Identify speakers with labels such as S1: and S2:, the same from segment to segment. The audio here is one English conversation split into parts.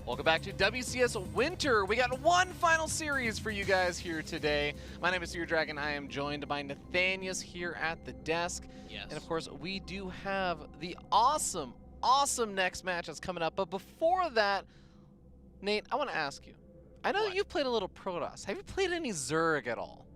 S1: Welcome back to WCS Winter. We got one final series for you guys here today. My name is Your Dragon. I am joined by Nathanius here at the desk.
S2: Yes.
S1: And of course, we do have the awesome next match that's coming up. But before that, Nate, I want to ask you. I know that you've played a little Protoss. Have you played any Zerg at all?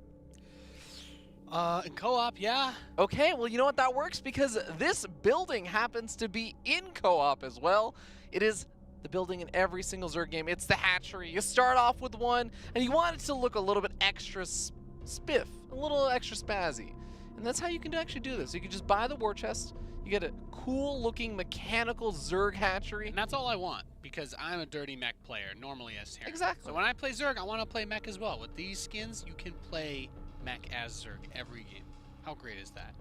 S2: In co-op, yeah.
S1: Okay, well, you know what? That works because this building happens to be in co-op as well. It is the building in every single Zerg game. It's the hatchery. You start off with one, and you want it to look a little bit extra spiff, a little extra spazzy. And that's how you can actually do this. You can just buy the war chest. You get a cool-looking mechanical Zerg hatchery.
S2: And that's all I want, because I'm a dirty mech player, normally as Terran.
S1: Exactly.
S2: So when I play Zerg, I want to play mech as well. With these skins, you can play mech as Zerg every game. How great is that?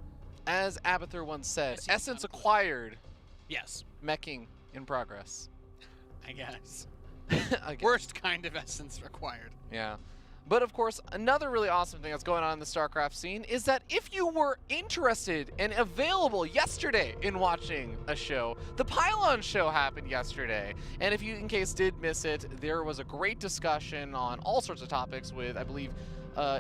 S1: As Abathur once said,
S2: Yes,
S1: essence acquired,
S2: yes,
S1: meching in progress.
S2: I guess.
S1: Again.
S2: Worst kind of essence required.
S1: Yeah. But of course, another really awesome thing that's going on in the StarCraft scene is that if you were interested and available yesterday in watching a show, the Pylon show happened yesterday. And if you, in case, did miss it, there was a great discussion on all sorts of topics with, I believe,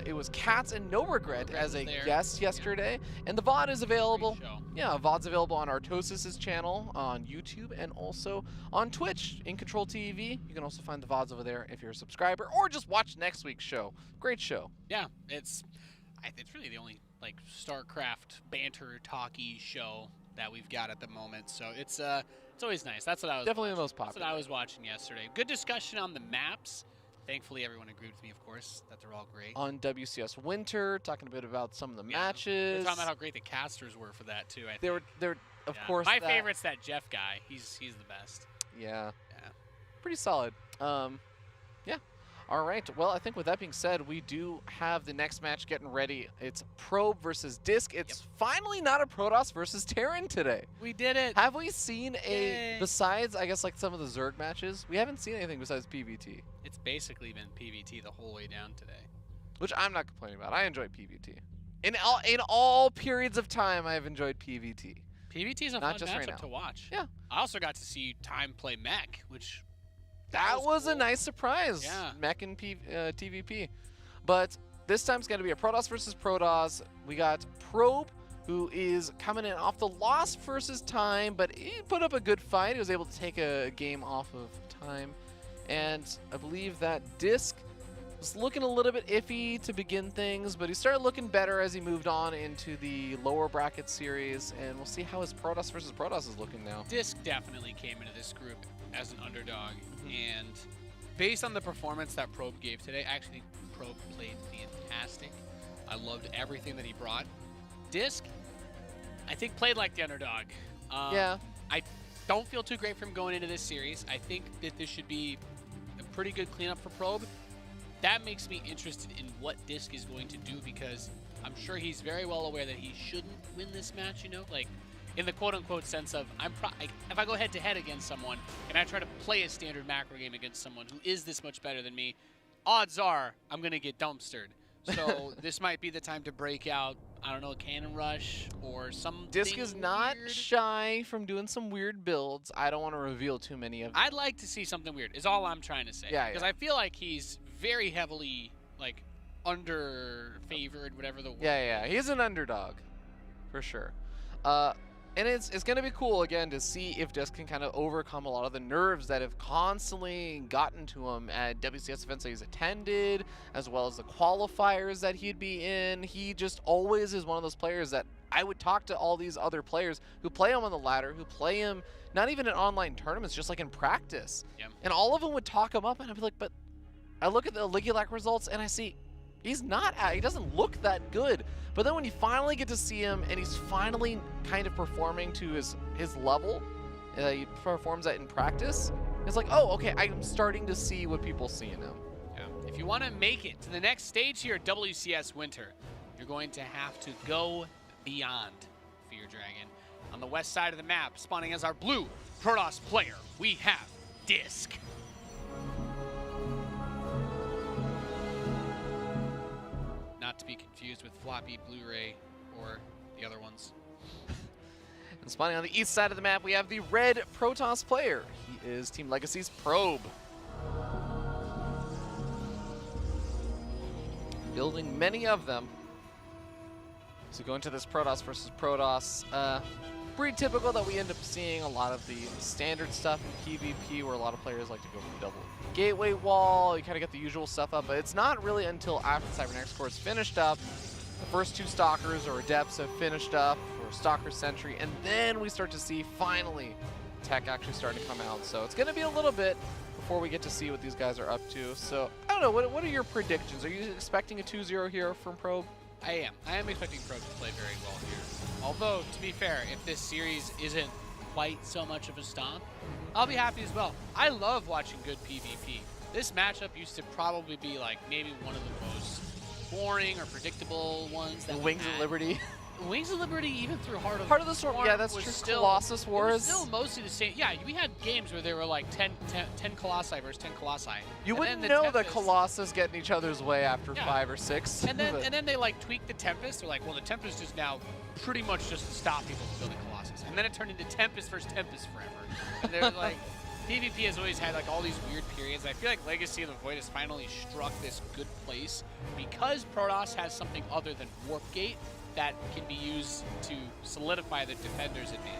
S1: it was Cats and No Regret as a guest yesterday. Yeah. And the VOD is available. Yeah, VOD's available on Artosis' channel on YouTube and also on Twitch in Control TV. You can also find the VODs over there if you're a subscriber, or just watch next week's show. Great show.
S2: Yeah, it's really the only like StarCraft banter talky show that we've got at the moment. So it's always nice. That's what I was
S1: definitely
S2: watching.
S1: The most popular.
S2: That's what I was watching yesterday. Good discussion on the maps. Thankfully, everyone agreed with me, of course, that they're all great.
S1: On WCS Winter, talking a bit about some of the matches.
S2: They're talking about how great the casters were for that too. I think.
S1: They're of course.
S2: My favorite's that Jeff guy. He's the best.
S1: Yeah.
S2: Yeah.
S1: Pretty solid. Yeah. All right. Well, I think with that being said, we do have the next match getting ready. It's Probe versus DisK. It's finally not a Protoss versus Terran today.
S2: We did it.
S1: Have we seen besides, I guess, like some of the Zerg matches, we haven't seen anything besides PvT.
S2: It's basically been PvT the whole way down today.
S1: Which I'm not complaining about. I enjoy PvT. In all periods of time, I've enjoyed PvT.
S2: PvT is a fun matchup to watch.
S1: Yeah.
S2: I also got to see Time play mech, which
S1: that was
S2: cool.
S1: A nice surprise.
S2: Yeah.
S1: Mech and TvP. But this time's going to be a Protoss versus Protoss. We got Probe, who is coming in off the loss versus Time, but he put up a good fight. He was able to take a game off of Time. And I believe that DisK was looking a little bit iffy to begin things, but he started looking better as he moved on into the lower bracket series, and we'll see how his Protoss versus Protoss is looking now.
S2: DisK definitely came into this group as an underdog, and based on the performance that Probe gave today, I actually think Probe played fantastic. I loved everything that he brought. DisK, I think, played like the underdog.
S1: Yeah.
S2: I don't feel too great for him going into this series. I think that this should be a pretty good cleanup for Probe. That makes me interested in what DisK is going to do, because I'm sure he's very well aware that he shouldn't win this match, you know? Like, in the quote-unquote sense of, if I go head-to-head against someone and I try to play a standard macro game against someone who is this much better than me, odds are I'm going to get dumpstered. So this might be the time to break out, I don't know, Cannon Rush or something
S1: DisK is not shy from doing some weird builds. I don't want to reveal too many of them.
S2: I'd like to see something weird, is all I'm trying to say.
S1: Yeah,
S2: because I feel like he's very heavily, like, under-favored, whatever the word
S1: Yeah, he's an underdog, for sure. And it's going to be cool, again, to see if DisK can kind of overcome a lot of the nerves that have constantly gotten to him at WCS events that he's attended, as well as the qualifiers that he'd be in. He just always is one of those players that I would talk to all these other players who play him on the ladder, who play him not even in online tournaments, just like in practice.
S2: Yeah.
S1: And all of them would talk him up, and I'd be like, but I look at the Ligulac results, and I see he doesn't look that good. But then when you finally get to see him and he's finally kind of performing to his level, he performs that in practice, it's like, oh, okay, I'm starting to see what people see in him.
S2: Yeah. If you want to make it to the next stage here at WCS Winter, you're going to have to go beyond for your Dragon. On the west side of the map, spawning as our blue Protoss player, we have DisK. Not to be confused with floppy Blu-ray or the other ones.
S1: And spawning on the east side of the map, we have the red Protoss player. He is Team Legacy's Probe. building many of them. So going to this Protoss versus Protoss, pretty typical that we end up seeing a lot of the standard stuff in PvP, where a lot of players like to go for double gateway wall. You kind of get the usual stuff up, but it's not really until after the Cybernetic Core is finished up, the first two Stalkers or Adepts have finished up, or Stalker Sentry, and then we start to see finally tech actually starting to come out. So it's going to be a little bit before we get to see what these guys are up to. So I don't know, what are your predictions? Are you expecting a 2-0 here from Probe?
S2: I am expecting Probe to play very well here. Although, to be fair, if this series isn't quite so much of a stomp, I'll be happy as well. I love watching good PvP. This matchup used to probably be like maybe one of the most boring or predictable ones that
S1: Wings of Liberty.
S2: Wings of Liberty, even through Heart of the
S1: Storm,
S2: Storm,
S1: yeah, that's
S2: was
S1: true.
S2: Still,
S1: Colossus Wars.
S2: It was still mostly the same. Yeah, we had games where there were like 10 Colossi versus 10 Colossi.
S1: You wouldn't know the Colossus getting each other's way after 5 or 6.
S2: And then they like tweaked the Tempest. They're like, well, the Tempest is now pretty much just to stop people from building Colossus. And then it turned into Tempest versus Tempest forever. And they're like, PvP has always had like all these weird periods. I feel like Legacy of the Void has finally struck this good place because Protoss has something other than Warp Gate that can be used to solidify the defender's advantage.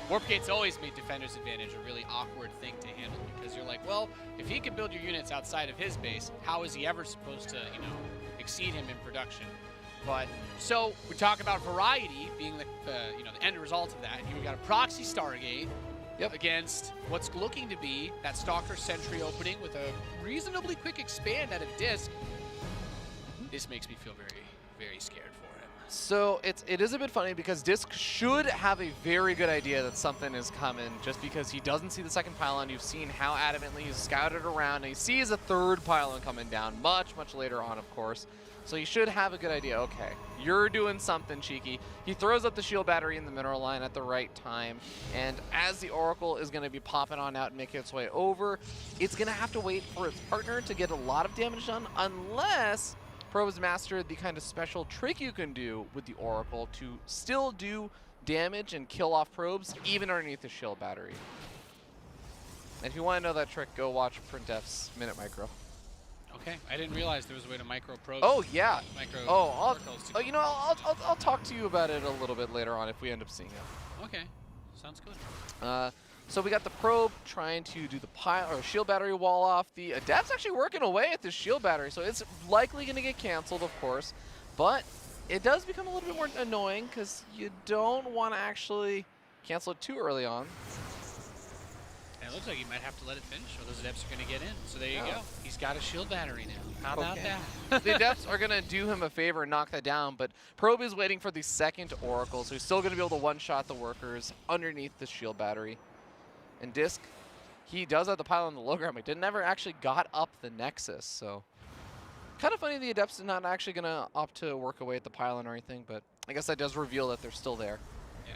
S2: Warp Gate's always made defender's advantage a really awkward thing to handle because you're like, well, if he can build your units outside of his base, how is he ever supposed to, exceed him in production? But so we talk about variety being the end result of that. Here we got a proxy Stargate against what's looking to be that Stalker Sentry opening with a reasonably quick expand out of DisK. This makes me feel very, very scared for him.
S1: So it is a bit funny because DisK should have a very good idea that something is coming just because he doesn't see the second pylon. You've seen how adamantly he's scouted around, and he sees a third pylon coming down much, much later on, of course. So he should have a good idea. Okay, you're doing something cheeky. He throws up the shield battery in the mineral line at the right time, and as the Oracle is going to be popping on out and making its way over, it's going to have to wait for its partner to get a lot of damage done, unless Probe has mastered the kind of special trick you can do with the Oracle to still do damage and kill off probes even underneath the shield battery. And if you want to know that trick, go watch Printf's Minute Micro.
S2: Okay, I didn't realize there was a way to micro probe.
S1: Oh yeah.
S2: I'll
S1: talk to you about it a little bit later on if we end up seeing it.
S2: Okay, sounds good.
S1: So we got the probe trying to do the shield battery wall off. The Adept's actually working away at this shield battery, so it's likely going to get canceled, of course. But it does become a little bit more annoying because you don't want to actually cancel it too early on.
S2: And it looks like he might have to let it finish, or those Adepts are going to get in. So there you go. He's got a shield battery now. How about that?
S1: The Adepts are going to do him a favor and knock that down, but Probe is waiting for the second Oracle, so he's still going to be able to one-shot the workers underneath the shield battery. And DisK, he does have the pylon on the low ground, but never actually got up the Nexus, so kind of funny the Adepts are not actually going to opt to work away at the pylon or anything, but I guess that does reveal that they're still there.
S2: Yeah.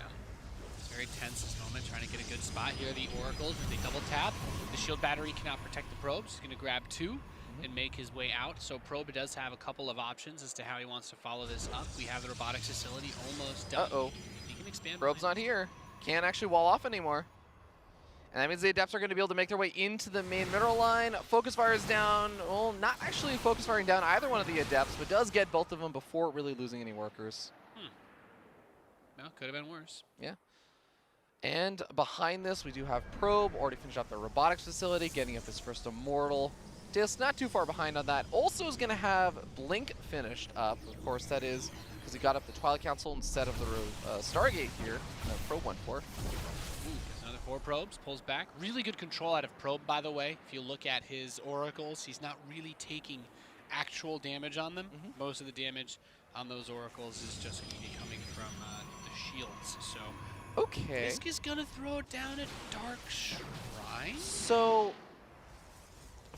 S2: It's very tense this moment, trying to get a good spot here. The Oracles, they double tap. The shield battery cannot protect the probes. He's going to grab 2 and make his way out. So Probe does have a couple of options as to how he wants to follow this up. We have the robotics facility almost done.
S1: Uh-oh.
S2: He can expand.
S1: Probe's not here. Can't actually wall off anymore. And that means the Adepts are going to be able to make their way into the main mineral line. Focus fire is down. Well, not actually focus firing down either one of the Adepts, but does get both of them before really losing any workers.
S2: No, could have been worse.
S1: Yeah. And behind this, we do have Probe, already finished up the robotics facility, getting up his first Immortal. DisK not too far behind on that. Also is going to have Blink finished up. Of course, that is because he got up the Twilight Council instead of the Stargate here. Probe went for.
S2: Another 4 probes, pulls back. Really good control out of Probe, by the way. If you look at his Oracles, he's not really taking actual damage on them. Most of the damage on those Oracles is just going to be coming from the shields. So,
S1: okay.
S2: DisK is going to throw it down at Dark Shrine.
S1: So,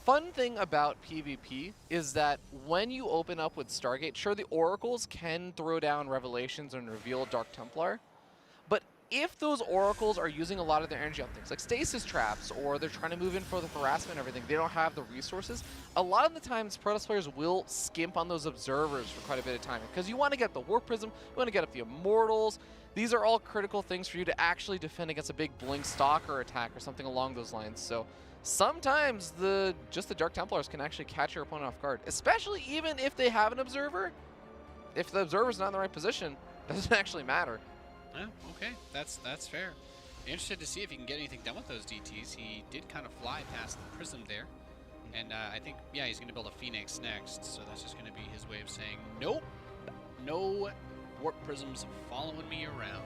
S1: fun thing about PvP is that when you open up with Stargate, sure, the Oracles can throw down Revelations and reveal Dark Templar, but if those Oracles are using a lot of their energy on things like stasis traps, or they're trying to move in for the harassment and everything, they don't have the resources, a lot of the times Protoss players will skimp on those observers for quite a bit of time, because you want to get the Warp Prism, you want to get up the Immortals. These are all critical things for you to actually defend against a big Blink Stalker attack or something along those lines. So sometimes just the Dark Templars can actually catch your opponent off guard, especially even if they have an observer. If the observer's not in the right position, it doesn't actually matter.
S2: Yeah, okay, that's fair. Interested to see if he can get anything done with those DTs. He did kind of fly past the Prism there. And I think, yeah, he's going to build a Phoenix next. So that's just going to be his way of saying, nope, no Warp Prisms following me around.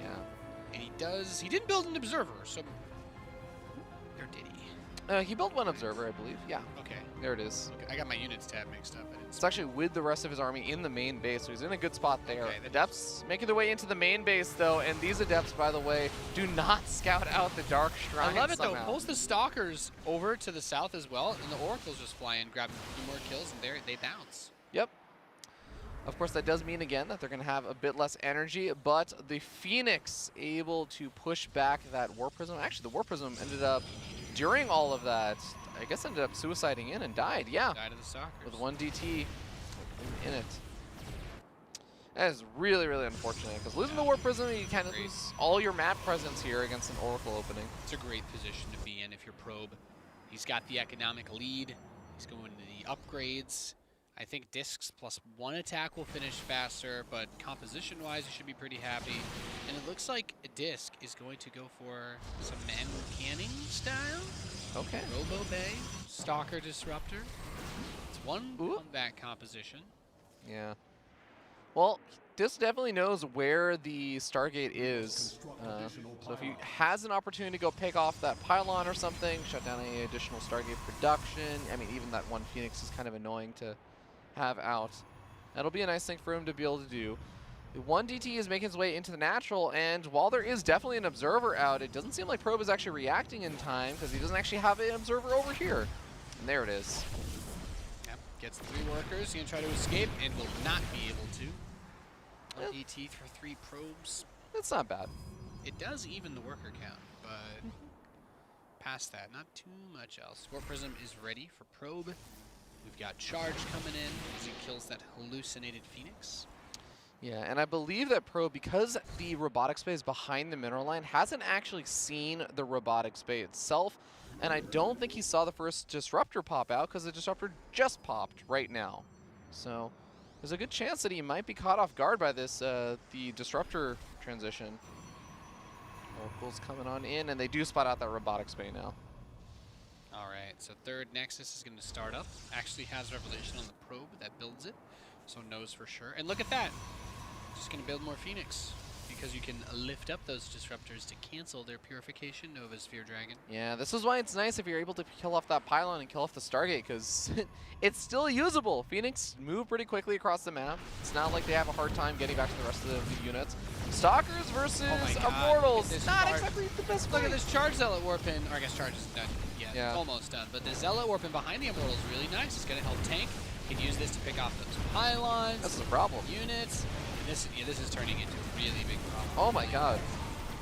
S1: Yeah.
S2: And he didn't build an Observer, so, or did he?
S1: He built one observer, I believe. Yeah.
S2: Okay.
S1: There it is.
S2: Okay. I got my units tab mixed up.
S1: It's actually with the rest of his army in the main base, so he's in a good spot there.
S2: Okay,
S1: The Adepts making their way into the main base, though, and these Adepts, by the way, do not scout out the Dark Shrine.
S2: I love it,
S1: somehow.
S2: though. Pulls the Stalkers over to the south as well, and the Oracles just fly in, grab a few more kills, and they bounce.
S1: Yep. Of course, that does mean, again, that they're going to have a bit less energy, but the Phoenix able to push back that War Prism. Actually, the War Prism ended up, during all of that, I guess ended up suiciding in and died. Yeah.
S2: Died of the Stalkers.
S1: With one DT in it. That is really, really unfortunate, because losing the War Prism, you kind of lose all your map presence here against an Oracle opening.
S2: It's a great position to be in if you're Probe. He's got the economic lead. He's going to the upgrades. I think DisK's +1 attack will finish faster, but composition-wise, he should be pretty happy. And it looks like DisK is going to go for some manual canning style.
S1: Okay.
S2: Robo Bay, Stalker Disruptor. It's one combat composition.
S1: Yeah. Well, DisK definitely knows where the Stargate is. So if he has an opportunity to go pick off that pylon or something, shut down any additional Stargate production. I mean, even that one Phoenix is kind of annoying to have out. That'll be a nice thing for him to be able to do. The one DT is making his way into the natural, and while there is definitely an observer out, it doesn't seem like Probe is actually reacting in time because he doesn't actually have an observer over here. And there it is.
S2: Yep, gets 3 workers. He's going to try to escape and will not be able to. One DT for 3 probes.
S1: That's not bad.
S2: It does even the worker count, but past that, not too much else. Warp Prism is ready for Probe. We've got Charge coming in as he kills that hallucinated Phoenix.
S1: Yeah, and I believe that Probe, because the robotics bay is behind the mineral line, hasn't actually seen the robotics bay itself, and I don't think he saw the first disruptor pop out because the disruptor just popped right now. So there's a good chance that he might be caught off guard by this, the disruptor transition. Oracle's coming on in, and they do spot out that robotics bay now.
S2: All right, so third Nexus is going to start up. Actually has Revelation on the probe that builds it, so knows for sure. And look at that. Just going to build more Phoenix because you can lift up those disruptors to cancel their purification Nova Sphere Dragon.
S1: Yeah, this is why it's nice if you're able to kill off that pylon and kill off the Stargate, because it's still usable. Phoenix move pretty quickly across the map. It's not like they have a hard time getting back to the rest of the units. Stalkers versus Immortals. Not exactly the best
S2: Look
S1: fight.
S2: at this Charge Zealot Warpin, or I guess Charge isn't done yet.
S1: Yeah.
S2: Almost done. But the Zealot Warpin behind the Immortals is really nice. It's going to help tank. You can use this to pick off those pylons.
S1: That's the problem.
S2: Units. This is turning into a really big problem.
S1: Oh my god.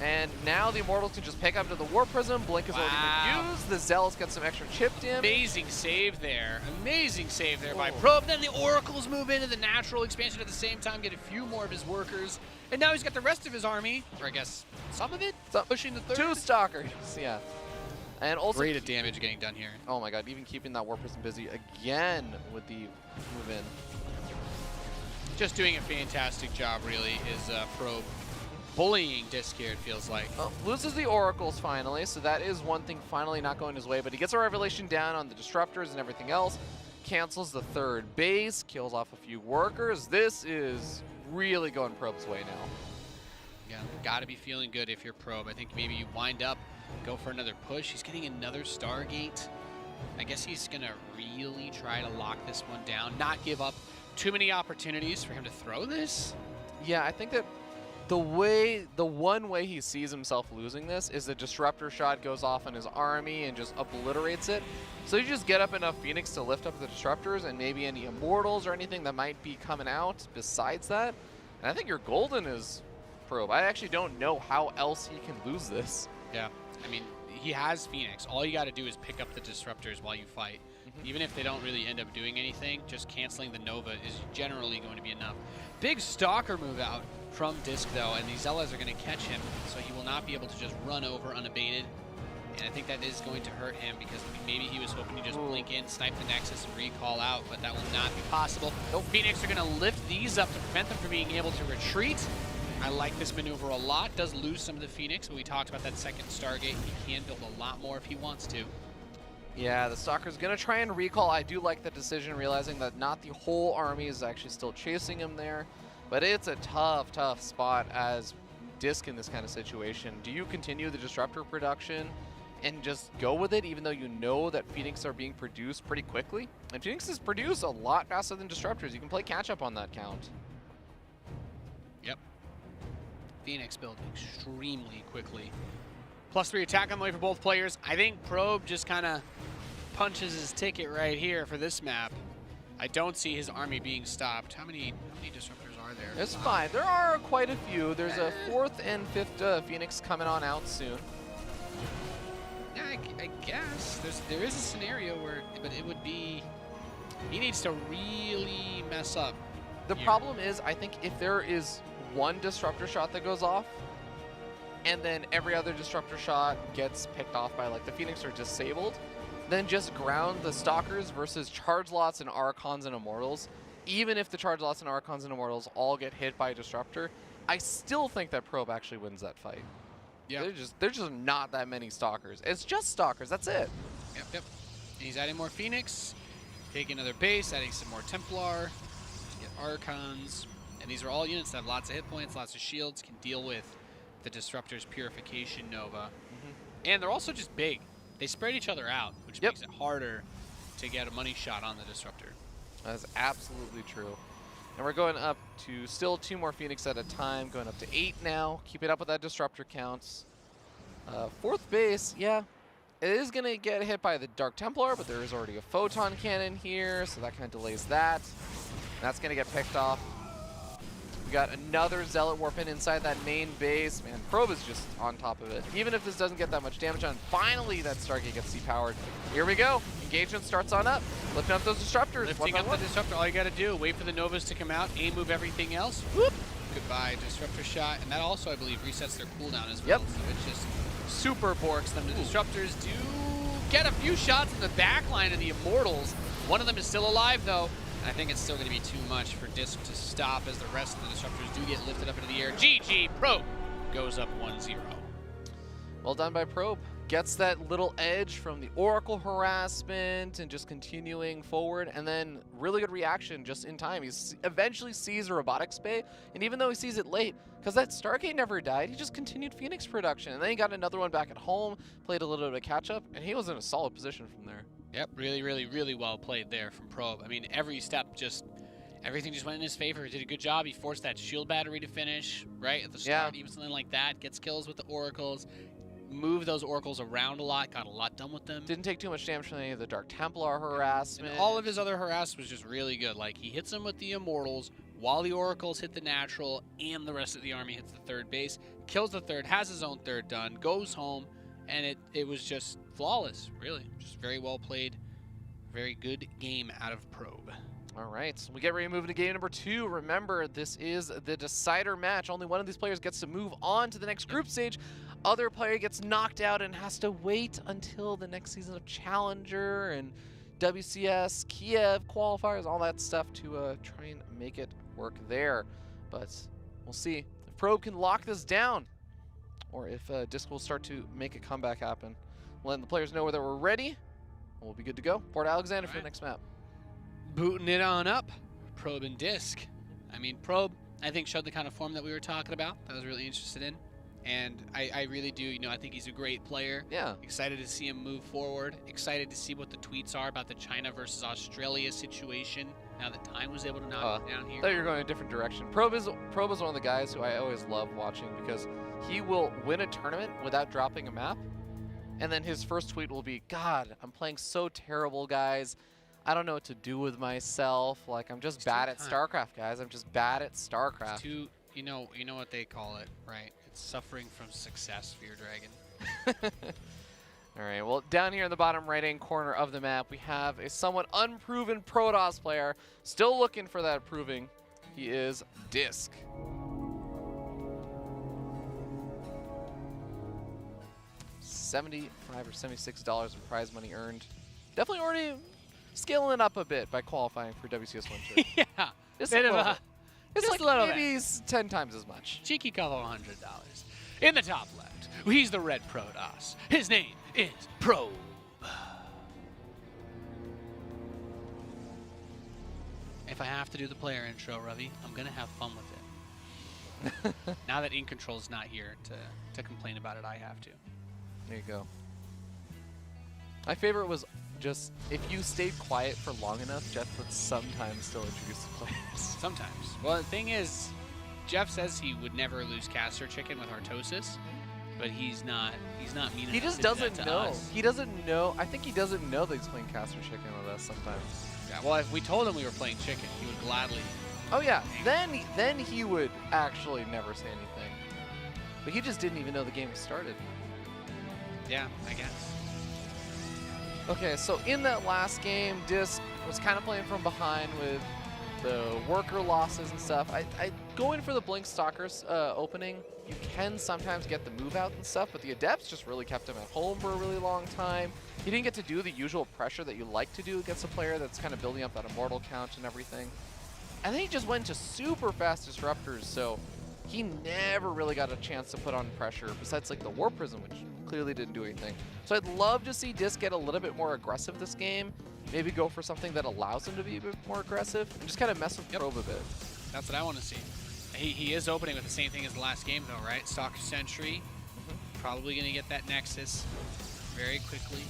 S1: And now the Immortals can just pick up to the War Prism. Blink is already been used. The Zealots get some extra chipped in.
S2: Amazing save there. Amazing save there by Probe. Then the Oracles move into the natural expansion at the same time, get a few more of his workers. And now he's got the rest of his army, or I guess some of it, pushing the third.
S1: 2 Stalkers, yeah. And also
S2: rate of damage getting done here.
S1: Oh my god, even keeping that War Prism busy again with the move in.
S2: Just doing a fantastic job, really, is Probe bullying DisK here, it feels like.
S1: Well, loses the Oracles finally, so that is one thing finally not going his way, but he gets a Revelation down on the Disruptors and everything else, cancels the third base, kills off a few workers. This is really going Probe's way now.
S2: Yeah, gotta be feeling good if you're Probe. I think maybe you wind up, go for another push. He's getting another Stargate. I guess he's gonna really try to lock this one down, not give up too many opportunities for him to throw this.
S1: Yeah, I think that the one way he sees himself losing this is the Disruptor shot goes off on his army and just obliterates it. So you just get up enough Phoenix to lift up the Disruptors and maybe any Immortals or anything that might be coming out besides that. And I think you're golden as Probe. I actually don't know how else he can lose this.
S2: Yeah, I mean, he has Phoenix. All you got to do is pick up the Disruptors while you fight. Even if they don't really end up doing anything, just canceling the Nova is generally going to be enough. Big Stalker move out from DisK, though, and the Zealots are going to catch him, so he will not be able to just run over unabated. And I think that is going to hurt him because maybe he was hoping to just blink in, snipe the Nexus, and recall out, but that will not be possible. Phoenix are going to lift these up to prevent them from being able to retreat. I like this maneuver a lot. Does lose some of the Phoenix, but we talked about that second Stargate. He can build a lot more if he wants to.
S1: Yeah, the Stalker's going to try and recall. I do like the decision, realizing that not the whole army is actually still chasing him there. But it's a tough, tough spot as DisK in this kind of situation. Do you continue the Disruptor production and just go with it, even though you know that Phoenix are being produced pretty quickly? And Phoenixes produce a lot faster than Disruptors. You can play catch-up on that count.
S2: Yep. Phoenix build extremely quickly. +3 attack on the way for both players. I think Probe just kind of punches his ticket right here for this map. I don't see his army being stopped. How many Disruptors are there?
S1: There's 5. There are quite a few. There's a 4th and 5th Phoenix coming on out soon.
S2: Yeah, I guess. There is a scenario where, but it would be, he needs to really mess up.
S1: The problem is, I think if there is one Disruptor shot that goes off, and then every other Disruptor shot gets picked off by, like, the Phoenix are disabled, then just ground the Stalkers versus Charge Lots and Archons and Immortals. Even if the Charge Lots and Archons and Immortals all get hit by a Disruptor, I still think that Probe actually wins that fight. Yeah, there's just not that many Stalkers. It's just Stalkers, that's it.
S2: Yep. He's adding more Phoenix, taking another base, adding some more Templar, get Archons, and these are all units that have lots of hit points, lots of shields, can deal with the Disruptor's Purification Nova. And they're also just big. They spread each other out, which makes it harder to get a money shot on the Disruptor.
S1: That is absolutely true. And we're going up to still 2 more Phoenix at a time, going up to 8 now. Keep it up with that Disruptor counts. 4th base, yeah, it is going to get hit by the Dark Templar, but there is already a Photon Cannon here, so that kind of delays that. That's going to get picked off. We got another Zealot Warpin inside that main base. Man, Probe is just on top of it. Even if this doesn't get that much damage on, finally that Stargate gets depowered. Here we go. Engagement starts on up. Lifting up those Disruptors.
S2: Lifting up the Disruptor. All you got to do, wait for the Novas to come out, aim move everything else. Whoop. Goodbye, Disruptor shot. And that also, I believe, resets their cooldown as well. So it just super borks them. The Disruptors do get a few shots in the back line of the Immortals. One of them is still alive, though. I think it's still going to be too much for DisK to stop as the rest of the Disruptors do get lifted up into the air. GG, Probe goes up 1-0.
S1: Well done by Probe. Gets that little edge from the Oracle harassment and just continuing forward, and then really good reaction just in time. He eventually sees a Robotics Bay, and even though he sees it late, because that Stargate never died, he just continued Phoenix production, and then he got another one back at home, played a little bit of catch-up, and he was in a solid position from there.
S2: Yep, really well played there from Probe. I mean, every step everything just went in his favor. He did a good job. He forced that shield battery to finish, right, at the start. Even something like that. Gets kills with the Oracles. Moved those Oracles around a lot. Got a lot done with them.
S1: Didn't take too much damage from any of the Dark Templar harassment.
S2: And all of his other harass was just really good. Like, he hits them with the Immortals while the Oracles hit the natural and the rest of the army hits the 3rd base. Kills the 3rd, has his own 3rd done, goes home. And it was just flawless, really. Just very well played. Very good game out of Probe.
S1: All right, we get ready to move into game number 2. Remember, this is the decider match. Only one of these players gets to move on to the next group stage. Other player gets knocked out and has to wait until the next season of Challenger and WCS, Kiev, qualifiers, all that stuff to try and make it work there. But we'll see if Probe can lock this down, or if DisK will start to make a comeback happen. We'll let the players know whether we're ready, and we'll be good to go. Port Alexander for the next map.
S2: Booting it on up, Probe and DisK. I mean, Probe, I think, showed the kind of form that we were talking about that I was really interested in. And I really do, you know, I think he's a great player.
S1: Yeah.
S2: Excited to see him move forward. Excited to see what the tweets are about the China versus Australia situation. Now that Time was able to knock it down here.
S1: I thought you were going a different direction. Probe is one of the guys who I always love watching because he will win a tournament without dropping a map. And then his first tweet will be, God, I'm playing so terrible, guys. I don't know what to do with myself. Like, I'm just bad at StarCraft, guys. I'm just bad at StarCraft.
S2: You know what they call it, right? It's suffering from success, Fear Dragon.
S1: All right, well, down here in the bottom right-hand corner of the map, we have a somewhat unproven Protoss player. Still looking for that proving. He is DisK. $75 or $76 in prize money earned. Definitely already scaling it up a bit by qualifying for WCS Winter.
S2: Yeah,
S1: Just
S2: bit
S1: a
S2: of
S1: little
S2: a,
S1: bit. It's
S2: just
S1: like
S2: a little
S1: maybe
S2: bit.
S1: 10 times as much.
S2: Cheeky couple $100. In the top left, he's the red Protoss. His name is Probe. If I have to do the player intro, Ravi, I'm gonna have fun with it. Now that In Control's not here to complain about it, I have to.
S1: There you go. My favorite was just, if you stayed quiet for long enough, Jeff would sometimes still introduce the players.
S2: Sometimes. Well, the thing is, Jeff says he would never lose Caster Chicken with Artosis, but he's not mean enough
S1: He just
S2: to do that
S1: doesn't
S2: to
S1: know.
S2: us.
S1: He doesn't know. I think he doesn't know that he's playing Caster Chicken with us sometimes.
S2: Yeah, well, if we told him we were playing Chicken, he would gladly.
S1: Oh yeah, then he would actually never say anything. But he just didn't even know the game started.
S2: Yeah, I guess.
S1: Okay, so in that last game, DisK was kind of playing from behind with the worker losses and stuff. I go in for the Blink Stalkers opening. You can sometimes get the move out and stuff, but the Adepts just really kept him at home for a really long time. He didn't get to do the usual pressure that you like to do against a player that's kind of building up that immortal count and everything. And then he just went to super fast disruptors, so he never really got a chance to put on pressure besides like the War Prism, which clearly didn't do anything. So I'd love to see DisK get a little bit more aggressive this game. Maybe go for something that allows him to be a bit more aggressive and just kind of mess with Probe a bit.
S2: That's what I want to see. He is opening with the same thing as the last game though, right? Stalker Sentry. Probably going to get that Nexus very quickly.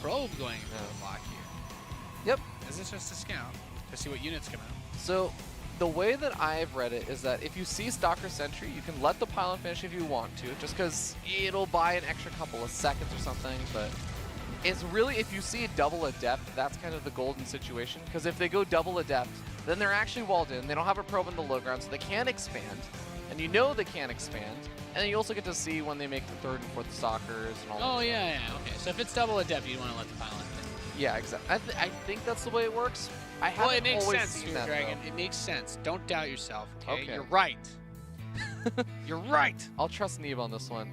S2: Probe going for the block here.
S1: Yep.
S2: Is this just a scout to see what units come out?
S1: So the way that I've read it is that if you see Stalker Sentry, you can let the pylon finish if you want to, just because it'll buy an extra couple of seconds or something, but it's really, if you see a double Adept, that's kind of the golden situation, because if they go double Adept, then they're actually walled in, they don't have a probe in the low ground, so they can't expand, and you know they can't expand, and then you also get to see when they make the third and fourth Stalkers and all that.
S2: Oh, yeah, okay. So if it's double Adept, you want to let the pylon in.
S1: Yeah, exactly. I think that's the way it works. I haven't
S2: Well, it makes
S1: always
S2: sense,
S1: seen
S2: Fear
S1: that,
S2: Dragon.
S1: though.
S2: It makes sense. Don't doubt yourself, okay?
S1: Okay.
S2: You're right. You're right.
S1: I'll trust Neve on this one.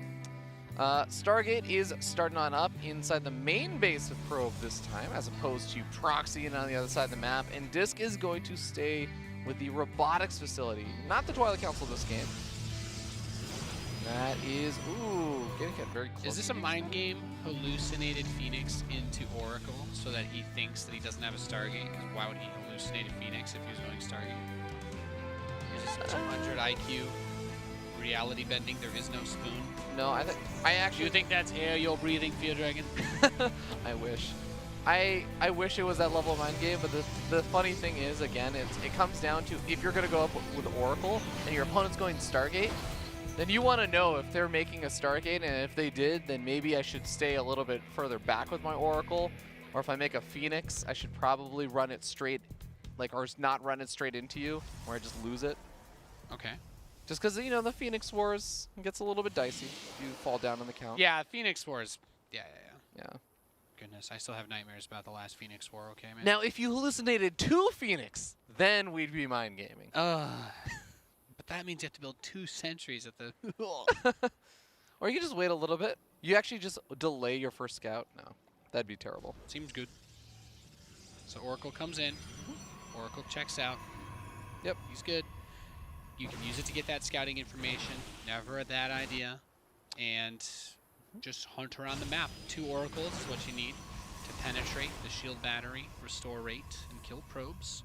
S1: Stargate is starting on up inside the main base of Probe this time, as opposed to proxying on the other side of the map, and DisK is going to stay with the robotics facility, not the Twilight Council this game. That is, ooh, getting very close.
S2: Is this a mind game hallucinated Phoenix into Oracle so that he thinks that he doesn't have a Stargate? Because why would he hallucinate a Phoenix if he was going Stargate? Is this 200 IQ reality bending? There is no spoon.
S1: No, I
S2: Do
S1: actually
S2: you think that's air you're breathing, Fear Dragon?
S1: I wish. I wish it was that level of mind game, but the funny thing is, again, it comes down to if you're going to go up with Oracle and your opponent's going Stargate, then you want to know if they're making a Stargate, and if they did, then maybe I should stay a little bit further back with my Oracle, or if I make a Phoenix, I should probably run it straight, or not run it straight into you, or I just lose it.
S2: Okay.
S1: Just because, you know, the Phoenix Wars gets a little bit dicey if you fall down on the count.
S2: Yeah, Phoenix Wars. Yeah.
S1: Yeah.
S2: Goodness, I still have nightmares about the last Phoenix War, okay, man?
S1: Now, if you hallucinated 2 Phoenix, then we'd be mind gaming.
S2: But that means you have to build 2 sentries at the...
S1: Or you can just wait a little bit. You actually just delay your first scout? No, that'd be terrible.
S2: Seems good. So Oracle comes in. Oracle checks out.
S1: Yep.
S2: He's good. You can use it to get that scouting information. Never a bad idea. And just hunt around the map. 2 Oracles is what you need to penetrate the shield battery, restore rate, and kill probes.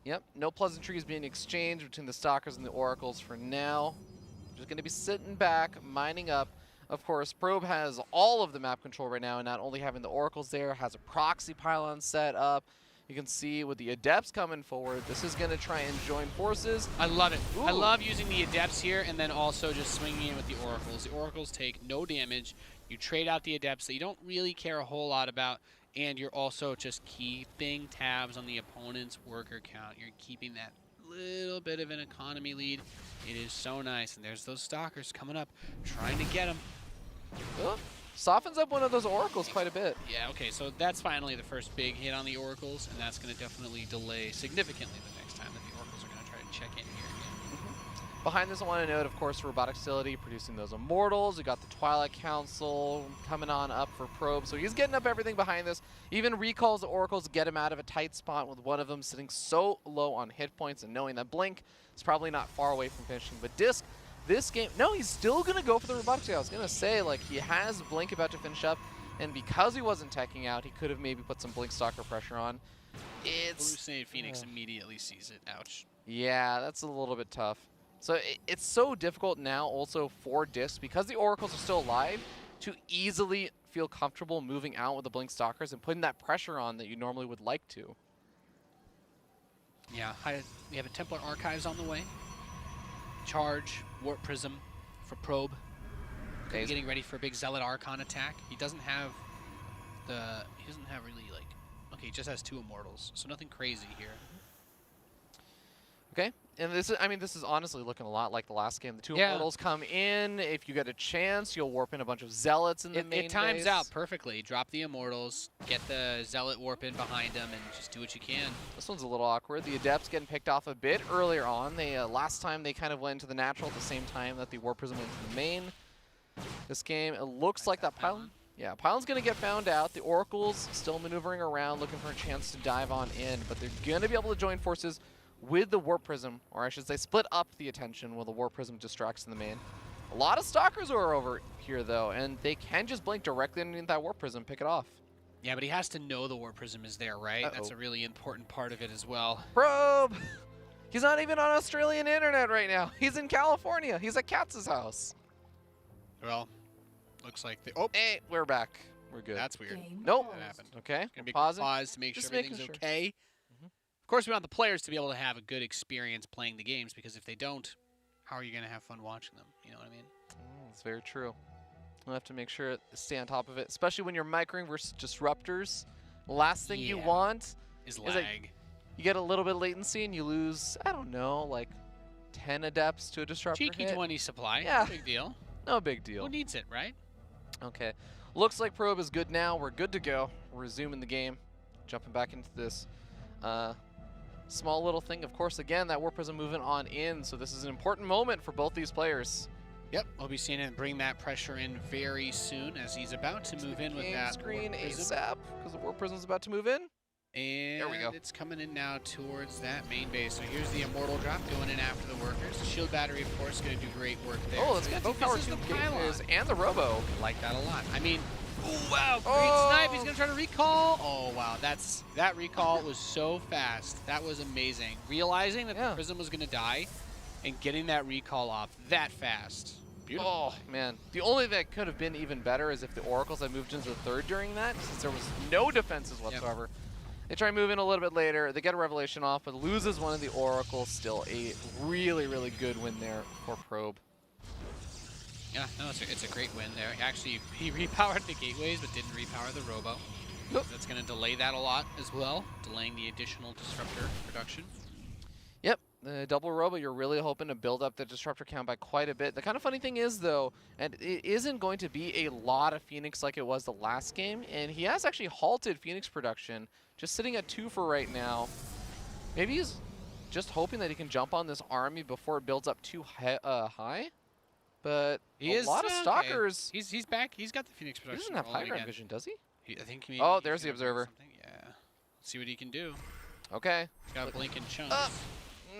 S1: Yep, no pleasantries being exchanged between the Stalkers and the Oracles for now. Just going to be sitting back, mining up. Of course, Probe has all of the map control right now, and not only having the Oracles there, has a proxy pylon set up. You can see with the Adepts coming forward, this is going to try and join forces.
S2: I love it.
S1: Ooh.
S2: I love using the Adepts here and then also just swinging in with the Oracles. The Oracles take no damage. You trade out the Adepts that you don't really care a whole lot about, and you're also just keeping tabs on the opponent's worker count. You're keeping that little bit of an economy lead. It is so nice, and there's those Stalkers coming up, trying to get them.
S1: Oh, softens up one of those Oracles quite a bit.
S2: Yeah, okay, so that's finally the first big hit on the Oracles, and that's going to definitely delay significantly the next time that the Oracles are going to try to check in here again.
S1: Behind this, I want to note, of course, Robotic Facility producing those Immortals. We got the Twilight Council coming on up for Probe. So he's getting up everything behind this. Even recalls the Oracles, get him out of a tight spot with one of them sitting so low on hit points and knowing that Blink is probably not far away from finishing. But DisK, this game, no, he's still going to go for the Robotic Scale. I was going to say, like, he has Blink about to finish up. And because he wasn't teching out, he could have maybe put some Blink Stalker pressure on.
S2: Hallucinated Phoenix immediately sees it. Ouch.
S1: Yeah, that's a little bit tough. So it's so difficult now also for DisK, because the Oracles are still alive, to easily feel comfortable moving out with the Blink Stalkers and putting that pressure on that you normally would like to.
S2: Yeah, we have a Templar Archives on the way. Charge, Warp Prism for Probe.
S1: Okay.
S2: Getting ready for a big Zealot Archon attack. He doesn't have really like, okay, he just has 2 Immortals, so nothing crazy here.
S1: Okay, and this is honestly looking a lot like the last game. The 2 Immortals come in. If you get a chance, you'll warp in a bunch of Zealots in the main
S2: It times
S1: base.
S2: out perfectly. Drop the Immortals, get the Zealot warp in behind them, and just do what you can.
S1: This one's a little awkward. The Adepts getting picked off a bit earlier on. They last time they kind of went into the natural at the same time that the Warp Prism went to the main. This game, it looks like that Pylon. Yeah, Pylon's going to get found out. The Oracles still maneuvering around, looking for a chance to dive on in, but they're going to be able to join forces with the Warp Prism, or I should say split up the attention while the Warp Prism distracts in the main. A lot of Stalkers are over here, though, and they can just blink directly underneath that Warp Prism, pick it off.
S2: Yeah, but he has to know the Warp Prism is there, right? That's a really important part of it as well.
S1: Probe! He's not even on Australian internet right now. He's in California. He's at Katz's house.
S2: Well, looks like oh,
S1: hey, we're back. We're good.
S2: That's weird.
S1: Nope.
S2: That happened.
S1: Okay.
S2: Gonna be a
S1: Pause
S2: pause to make
S1: Just
S2: sure everything's
S1: making
S2: okay. Of course, we want the players to be able to have a good experience playing the games, because if they don't, how are you going to have fun watching them? You know what I mean?
S1: That's very true. We'll have to make sure to stay on top of it, especially when you're microing versus disruptors. The last thing you want
S2: is
S1: like,
S2: lag.
S1: you get a little bit of latency and you lose, I don't know, like 10 Adepts to a disruptor
S2: Cheeky
S1: hit.
S2: 20 supply.
S1: Yeah.
S2: Big deal.
S1: No big deal.
S2: Who needs it, right?
S1: Okay. Looks like Probe is good now. We're good to go. We're resuming the game. Jumping back into this small little thing. Of course, again, that Warp Prism moving on in, so this is an important moment for both these players.
S2: Yep, we'll be seeing him bring that pressure in very soon, as he's about to move in with that
S1: screen
S2: Warp Prism.
S1: ASAP, because the Warp Prism is about to move in.
S2: And
S1: there we go.
S2: It's coming in now towards that main base. So here's the Immortal drop going in after the workers. The shield battery, of course, going to do great work there.
S1: Oh, let's get the Power 2
S2: the
S1: gateways and the Robo.
S2: I like that a lot. I mean, oh, wow, great snipe. He's going to try to recall. Oh, wow, that recall was so fast. That was amazing. Realizing that the Prism was going to die and getting that recall off that fast. Beautiful.
S1: Oh, man. The only thing that could have been even better is if the Oracles had moved into the third during that, since there was no defenses whatsoever. Yep. They try to move in a little bit later. They get a Revelation off, but loses one of the Oracles. Still a really, really good win there for Probe.
S2: Yeah, no, it's a great win there. Actually, he repowered the gateways, but didn't repower the Robo. Yep. That's going to delay that a lot as well, delaying the additional disruptor production.
S1: Yep, the double Robo, you're really hoping to build up the disruptor count by quite a bit. The kind of funny thing is, though, and it isn't going to be a lot of Phoenix like it was the last game, and he has actually halted Phoenix production, just sitting at 2 for right now. Maybe he's just hoping that he can jump on this army before it builds up too high. But a lot of Stalkers.
S2: Okay. He's back. He's got the Phoenix production.
S1: He doesn't have high ground vision, does he?
S2: I think he
S1: oh, there's the Observer.
S2: Yeah. Let's see what he can do.
S1: Okay.
S2: He's got blink and chunks.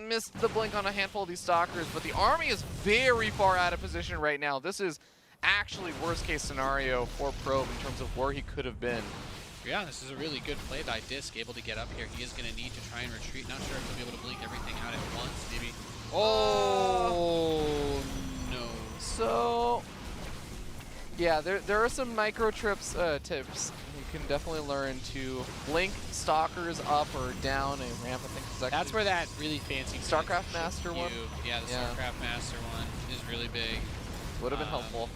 S1: Missed the blink on a handful of these Stalkers, but the army is very far out of position right now. This is actually worst case scenario for Probe in terms of where he could have been.
S2: Yeah, this is a really good play by DisK, able to get up here. He is going to need to try and retreat. Not sure if he'll be able to blink everything out at once, maybe. Oh, no.
S1: So, yeah, there are some micro tips you can definitely learn to blink Stalkers up or down and ramp and things.
S2: That's where that really fancy
S1: StarCraft Master one?
S2: Yeah, the StarCraft Master one is really big.
S1: Would have been helpful.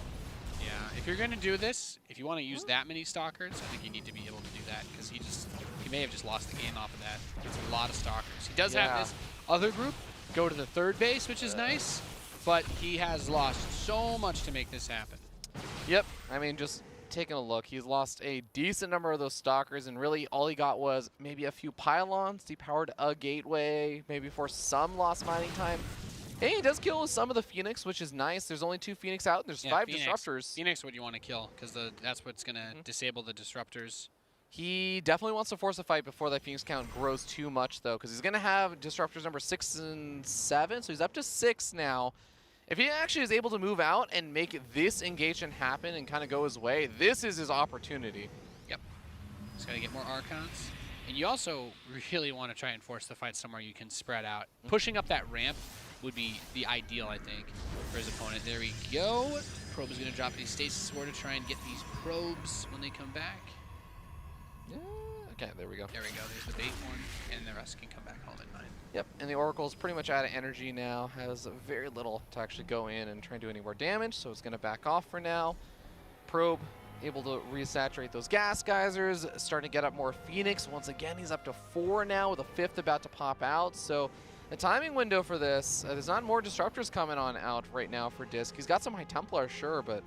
S2: Yeah, if you're going to do this, if you want to use that many Stalkers, I think you need to be able to do that, because he may have just lost the game off of that. It's a lot of Stalkers. He does have this other group go to the third base, which is nice, but he has lost so much to make this happen.
S1: Yep, I mean, just taking a look, he's lost a decent number of those Stalkers, and really all he got was maybe a few pylons, depowered a gateway, maybe for some lost mining time. Hey, he does kill some of the Phoenix, which is nice. There's only 2 Phoenix out, and there's 5 disruptors.
S2: Phoenix what you want to kill, because that's what's going to disable the disruptors.
S1: He definitely wants to force a fight before that Phoenix count grows too much, though, because he's going to have disruptors number 6 and 7, so he's up to 6 now. If he actually is able to move out and make this engagement happen and kind of go his way, this is his opportunity.
S2: Yep. He's got to get more Archons. And you also really want to try and force the fight somewhere you can spread out. Pushing up that ramp would be the ideal, I think, for his opponent. There we go. Probe is going to drop a Stasis Sword to try and get these probes when they come back.
S1: Yeah. Okay, there we go.
S2: There we go. There's the bait one, and the rest can come back home at 9.
S1: Yep, and the Oracle's pretty much out of energy now. Has very little to actually go in and try and do any more damage, so it's going to back off for now. Probe able to resaturate those gas geysers, starting to get up more Phoenix. Once again, he's up to 4 now with a 5th about to pop out. So the timing window for this, there's not more disruptors coming on out right now for DisK. He's got some High Templar, sure, but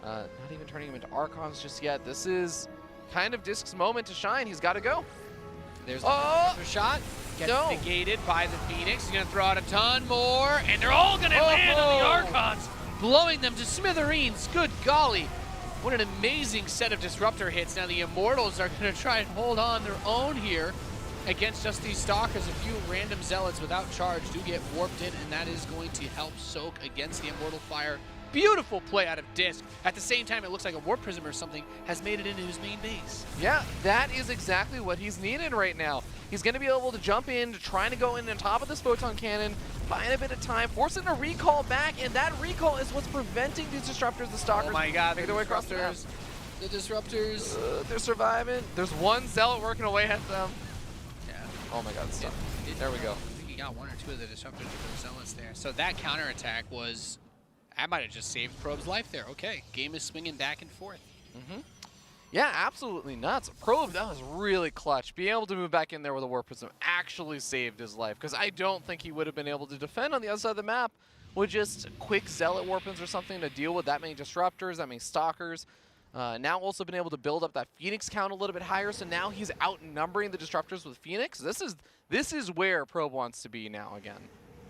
S1: not even turning him into Archons just yet. This is kind of DisK's moment to shine. He's got to go.
S2: There's the shot. Gets negated by the Phoenix. He's going to throw out a ton more, and they're all going to land on the Archons, blowing them to smithereens. Good golly. What an amazing set of disruptor hits. Now the Immortals are going to try and hold on their own here against just these Stalkers. A few random Zealots without charge do get warped in, and that is going to help soak against the Immortal Fire. Beautiful play out of DisK. At the same time, it looks like a Warp Prism or something has made it into his main base.
S1: Yeah, that is exactly what he's needed right now. He's going to be able to jump in, trying to go in on top of this Photon Cannon, buying a bit of time, forcing a recall back, and that recall is what's preventing these Disruptors, the Stalkers.
S2: Oh my god,
S1: their way across the map.
S2: The Disruptors.
S1: They're surviving. There's one Zealot working away at them.
S2: Yeah.
S1: Oh my god, stop. There we go.
S2: I think he got 1 or 2 of the Disruptors with the Zealots there. So that counterattack was... I might have just saved Probe's life there. Okay, game is swinging back and forth.
S1: Yeah, absolutely nuts. Probe, that was really clutch. Being able to move back in there with a Warp Prism actually saved his life, because I don't think he would have been able to defend on the other side of the map with just quick Zealot Warpins or something to deal with that many Disruptors, that many Stalkers. Now also been able to build up that Phoenix count a little bit higher, so now he's outnumbering the Disruptors with Phoenix. This is where Probe wants to be now again.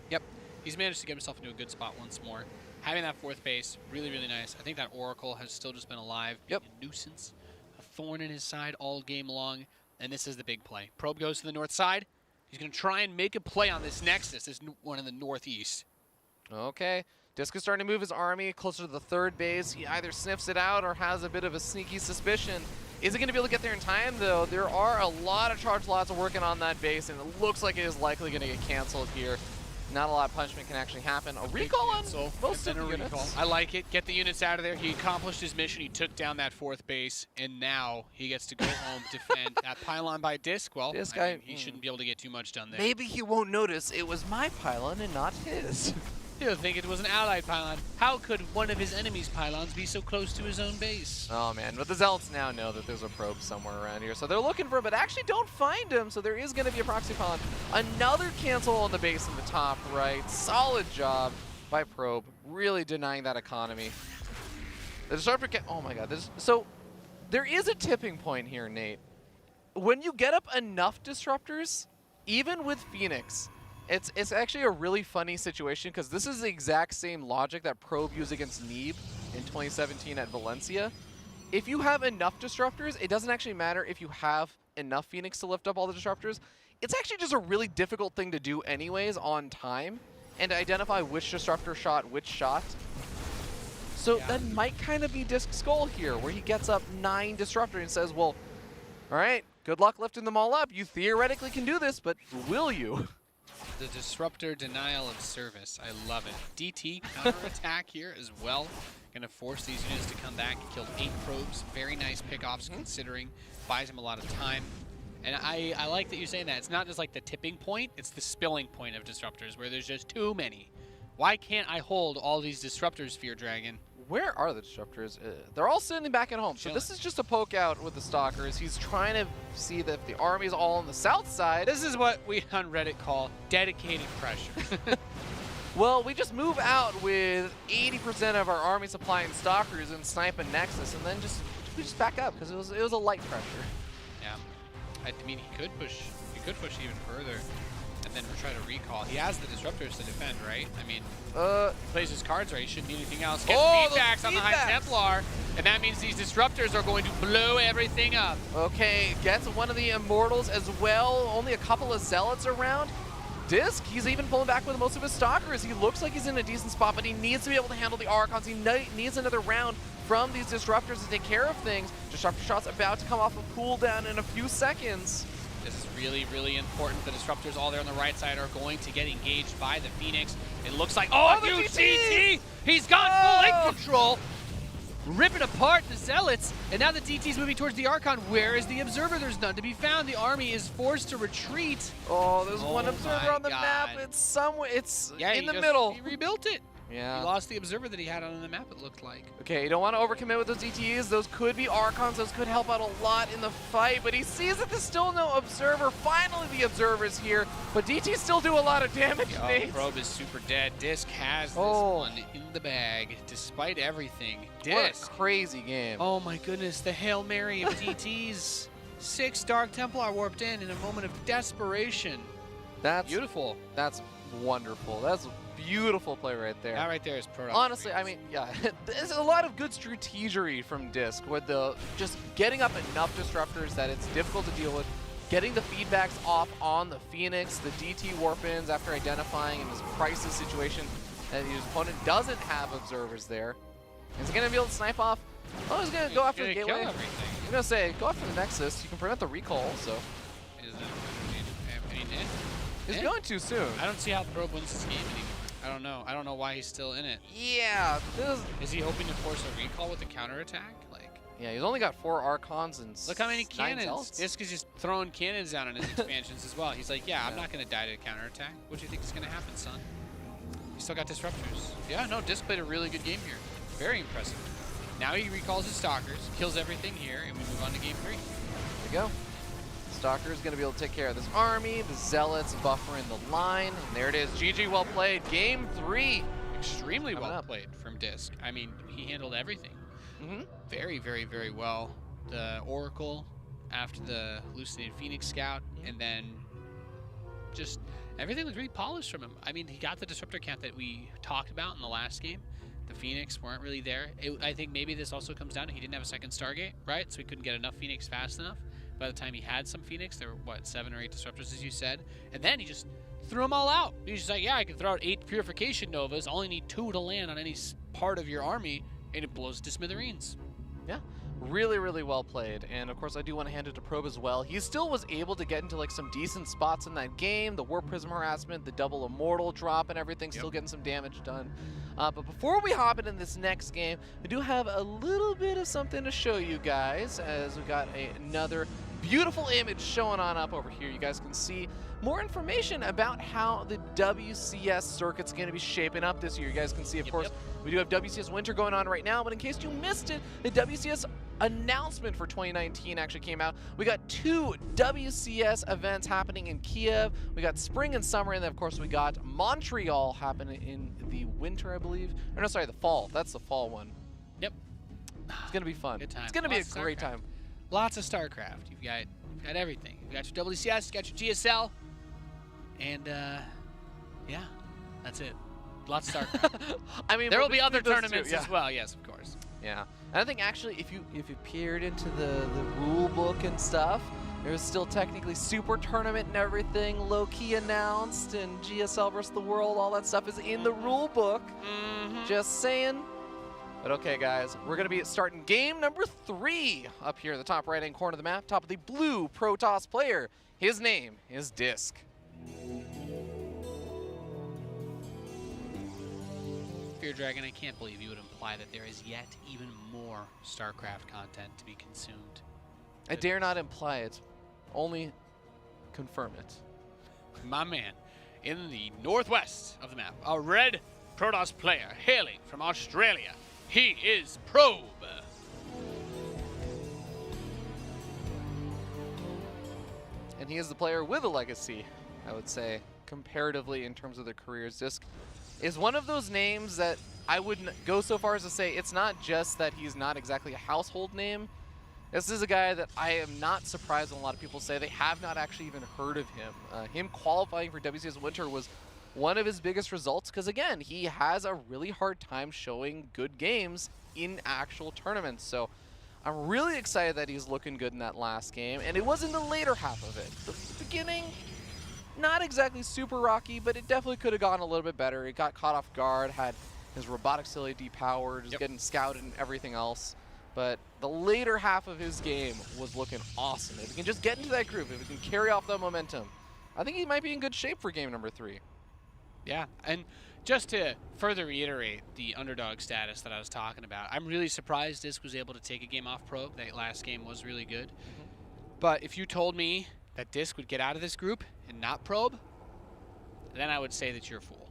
S2: Yep, he's managed to get himself into a good spot once more. Having that 4th base, really, really nice. I think that Oracle has still just been alive.
S1: Yep.
S2: A nuisance, a thorn in his side all game long, and this is the big play. Probe goes to the north side. He's going to try and make a play on this Nexus, this one in the northeast.
S1: Okay. DisK is starting to move his army closer to the 3rd base. He either sniffs it out or has a bit of a sneaky suspicion. Is he going to be able to get there in time, though? There are a lot of charge lots working on that base, and it looks like it is likely going to get canceled here. Not a lot of punishment can actually happen. A recall on most of the units.
S2: I like it. Get the units out of there. He accomplished his mission. He took down that 4th base, and now he gets to go home, defend that pylon by DisK. Well, he shouldn't be able to get too much done there.
S1: Maybe he won't notice it was my pylon and not his.
S2: He'll think it was an allied pylon. How could one of his enemy's pylons be so close to his own base?
S1: Oh man, but the Zealots now know that there's a probe somewhere around here, so they're looking for him, but actually don't find him, so there is going to be a proxy pylon. Another cancel on the base in the top right. Solid job by Probe, really denying that economy. The Disruptor oh my god, so there is a tipping point here, Nate. When you get up enough Disruptors, even with Phoenix, it's actually a really funny situation, because this is the exact same logic that Probe used against Neeb in 2017 at Valencia. If you have enough Disruptors, it doesn't actually matter if you have enough Phoenix to lift up all the Disruptors. It's actually just a really difficult thing to do anyways on time, and to identify which Disruptor shot which shot. So that might kind of be DisK's goal here, where he gets up 9 Disruptors and says, well, all right, good luck lifting them all up. You theoretically can do this, but will you?
S2: The Disruptor denial of service. I love it. DT counterattack here as well. Gonna force these units to come back. Killed 8 probes. Very nice pickoffs considering. Buys him a lot of time. And I like that you're saying that. It's not just like the tipping point, it's the spilling point of Disruptors where there's just too many. Why can't I hold all these Disruptors, Fear Dragon?
S1: Where are the Disruptors? They're all sitting back at home. So this is just a poke out with the Stalkers. He's trying to see that the army's all on the south side.
S2: This is what we on Reddit call dedicated pressure.
S1: Well, we just move out with 80% of our army supplying Stalkers and snipe a Nexus, and then we just back up because it was a light pressure.
S2: Yeah, I mean he could push even further. At then try to recall. He has the disruptors to defend, right? I mean, he plays his cards right. He shouldn't need anything else. Gets feedbacks on the High Templar, and that means these disruptors are going to blow everything up.
S1: Okay, gets one of the Immortals as well. Only a couple of Zealots around. DisK, he's even pulling back with most of his Stalkers. He looks like he's in a decent spot, but he needs to be able to handle the Archons. He needs another round from these Disruptors to take care of things. Disruptor shot's about to come off a cooldown in a few seconds.
S2: This is really, really important. The Disruptors all there on the right side are going to get engaged by the Phoenix. It looks like, oh, huge DT! He's got full link control. Ripping apart the Zealots, and now the DT's moving towards the Archon. Where is the Observer? There's none to be found. The army is forced to retreat.
S1: Oh, there's one Observer on the map. It's somewhere. It's in the middle.
S2: He rebuilt it.
S1: Yeah.
S2: He lost the Observer that he had on the map, it looked like.
S1: Okay, you don't want to overcommit with those DTs. Those could be Archons. Those could help out a lot in the fight, but he sees that there's still no Observer. Finally, the Observer's here, but DTs still do a lot of damage.
S2: Probe is super dead. DisK has this one in the bag, despite everything. DisK.
S1: What a crazy game.
S2: Oh my goodness, the Hail Mary of DTs. 6 Dark Templar warped in a moment of desperation.
S1: That's
S2: beautiful.
S1: That's wonderful. That's beautiful play right there.
S2: That right there is pro.
S1: Honestly, I mean, yeah, there's a lot of good strategery from DisK with the just getting up enough disruptors that it's difficult to deal with, getting the feedbacks off on the Phoenix, the DT warp-ins after identifying in this crisis situation that his opponent doesn't have observers there. Is he going to be able to snipe off? Oh, he's going to go after the gateway. I'm going to say, go after the Nexus. You can prevent the recall, so. He's going too soon.
S2: I don't see how Probe wins this game anymore. I don't know. I don't know why he's still in it.
S1: Yeah.
S2: Is he hoping to force a recall with a counterattack? Like.
S1: Yeah, he's only got 4 Archons and
S2: look how many cannons.
S1: Zealots.
S2: DisK is just throwing cannons down on his expansions as well. He's like, yeah, I'm not going to die to a counterattack. What do you think is going to happen, son? You still got disruptors. Yeah, no, DisK played a really good game here. Very impressive. Now he recalls his Stalkers, kills everything here, and we move on to game 3.
S1: There we go. Stalker is going to be able to take care of this army. The Zealots buffering the line. And there it is. GG, well played. Game 3.
S2: Extremely well played from DisK. I mean, he handled everything. Very, very, very well. The Oracle after the hallucinated Phoenix Scout, and then just everything was really polished from him. I mean, he got the disruptor count that we talked about in the last game. The Phoenix weren't really there. I think maybe this also comes down to he didn't have a second Stargate, right? So he couldn't get enough Phoenix fast enough. By the time he had some Phoenix, there were, what, 7 or 8 disruptors, as you said? And then he just threw them all out. He was just like, yeah, I can throw out 8 Purification Novas. I only need 2 to land on any part of your army, and it blows to smithereens.
S1: Yeah, really, really well played. And of course, I do want to hand it to Probe as well. He still was able to get into like some decent spots in that game. The Warp Prism harassment, the double Immortal drop and everything, still getting some damage done. But before we hop into this next game, we do have a little bit of something to show you guys, as we got another beautiful image showing on up over here. You guys can see more information about how the WCS circuit's going to be shaping up this year. You guys can see, of course, we do have WCS Winter going on right now, but in case you missed it, the WCS announcement for 2019 actually came out. We got 2 WCS events happening in Kiev. We got spring and summer, and then of course we got Montreal happening in the winter, I believe. Or no, sorry, the fall. That's the fall one.
S2: Yep.
S1: It's going to be fun.
S2: Good time.
S1: It's going to be a great time.
S2: Lots of StarCraft. You've got everything. You've got your WCS, you've got your GSL, and yeah, that's it. Lots of StarCraft.
S1: I mean,
S2: there will be other tournaments as well. Yes, of course.
S1: Yeah, and I think actually, if you peered into the rule book and stuff, there's still technically Super Tournament and everything, low-key announced, and GSL versus the World, all that stuff is in the rule book. Just saying. But okay, guys, we're going to be starting game number 3 up here in the top right-hand corner of the map, top of the blue Protoss player. His name is DisK.
S2: Fear Dragon, I can't believe you would imply that there is yet even more StarCraft content to be consumed.
S1: I dare not imply it, only confirm it.
S2: My man, in the northwest of the map, a red Protoss player hailing from Australia. He is Probe.
S1: And he is the player with a legacy, I would say, comparatively in terms of their careers. DisK is one of those names that I wouldn't go so far as to say it's not just that he's not exactly a household name. This is a guy that I am not surprised when a lot of people say they have not actually even heard of him. Him qualifying for WCS Winter was one of his biggest results because, again, he has a really hard time showing good games in actual tournaments. So I'm really excited that he's looking good in that last game, and it was in the later half of it. The beginning, not exactly super rocky, but it definitely could have gone a little bit better. He got caught off guard, had his robotics LED depowered, just getting scouted and everything else. But the later half of his game was looking awesome. If he can just get into that groove, if he can carry off that momentum, I think he might be in good shape for game number 3.
S2: Yeah, and just to further reiterate the underdog status that I was talking about, I'm really surprised DisK was able to take a game off Probe. That last game was really good. But if you told me that DisK would get out of this group and not Probe, then I would say that you're a fool.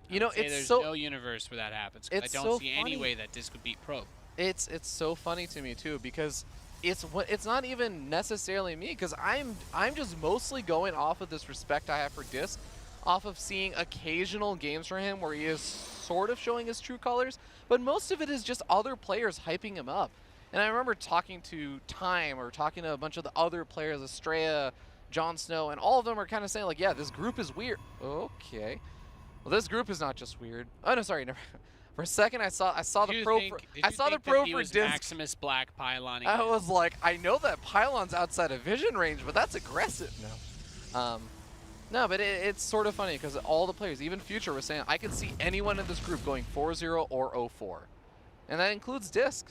S1: You know, it's
S2: there's
S1: so
S2: no universe where that happens. I don't
S1: so
S2: see
S1: funny.
S2: any way that DisK would beat Probe.
S1: It's so funny to me too, because it's not even necessarily me, because I'm just mostly going off of this respect I have for DisK, off of seeing occasional games for him where he is sort of showing his true colors, but most of it is just other players hyping him up. And I remember talking to Time or talking to a bunch of the other players, Estrella, Jon Snow, and all of them are kind of saying like, yeah, this group is weird. Okay. Well, this group is not just weird. Oh no, sorry, never. For a second, I saw the pro for DisK.
S2: Maximus Black pyloning.
S1: I was like, I know that pylon's outside of vision range, but that's aggressive. No, no, but it's sort of funny because all the players, even Future, was saying I could see anyone in this group going 4-0 or 0-4, and that includes DisK.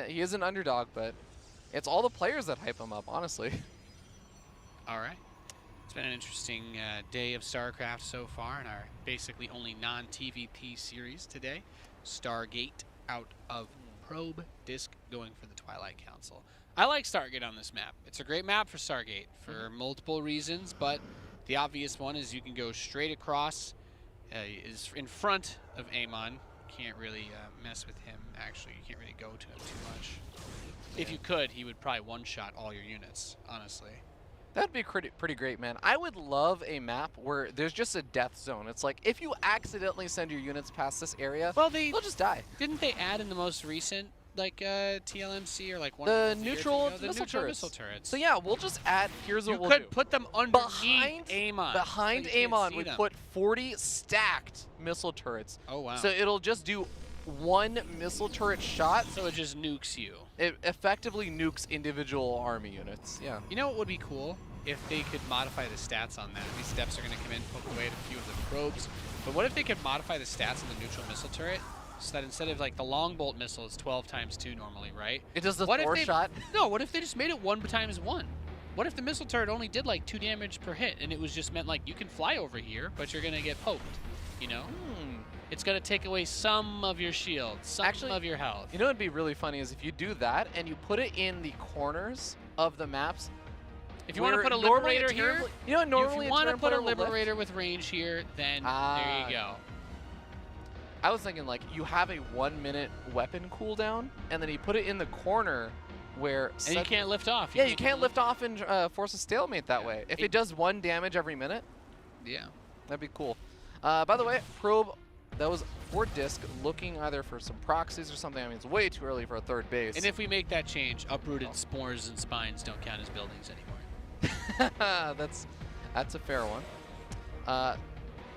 S1: He is an underdog, but it's all the players that hype him up, honestly.
S2: All right. It's been an interesting day of StarCraft so far in our basically only non-TvT series today. Stargate out of Probe, DisK going for the Twilight Council. I like Stargate on this map. It's a great map for Stargate for multiple reasons, but the obvious one is you can go straight across, is in front of Amon. Can't really mess with him, actually. You can't really go to him too much. Yeah. If you could, he would probably one-shot all your units, honestly.
S1: That'd be pretty great, man. I would love a map where there's just a death zone. It's like, if you accidentally send your units past this area,
S2: well,
S1: they'll just die.
S2: Didn't they add in the most recent, like, TLMC or like one
S1: the
S2: of the
S1: neutral missile turrets? So yeah, we'll just add, here's what we'll do.
S2: You could put them underneath Amon.
S1: Behind Amon, we put 40 stacked missile turrets.
S2: Oh, wow.
S1: So it'll just do one missile turret shot.
S2: So it just nukes you.
S1: It effectively nukes individual army units, yeah.
S2: You know what would be cool? If they could modify the stats on that. These steps are going to come in, poke away at a few of the probes. But what if they could modify the stats on the neutral missile turret so that instead of like the long bolt missile is 12 times 2 normally, right?
S1: It does the 4 shot?
S2: No, what if they just made it 1 times 1? What if the missile turret only did like 2 damage per hit and it was just meant like you can fly over here, but you're going to get poked, you know? It's going to take away some of your shield, some of your health.
S1: You know what would be really funny is if you do that and you put it in the corners of the maps.
S2: If you want to put a Liberator here,
S1: you know, normally
S2: if you want to put a Liberator with range here, then there you go.
S1: I was thinking like you have a 1-minute weapon cooldown, and then you put it in the corner where.
S2: And you can't lift off.
S1: You can't lift off and force a stalemate that way. If it does 1 damage every minute.
S2: Yeah.
S1: That'd be cool. By the way, Probe, that was for DisK, looking either for some proxies or something. I mean, it's way too early for a third base.
S2: And if we make that change, uprooted spores and spines don't count as buildings anymore.
S1: That's a fair one.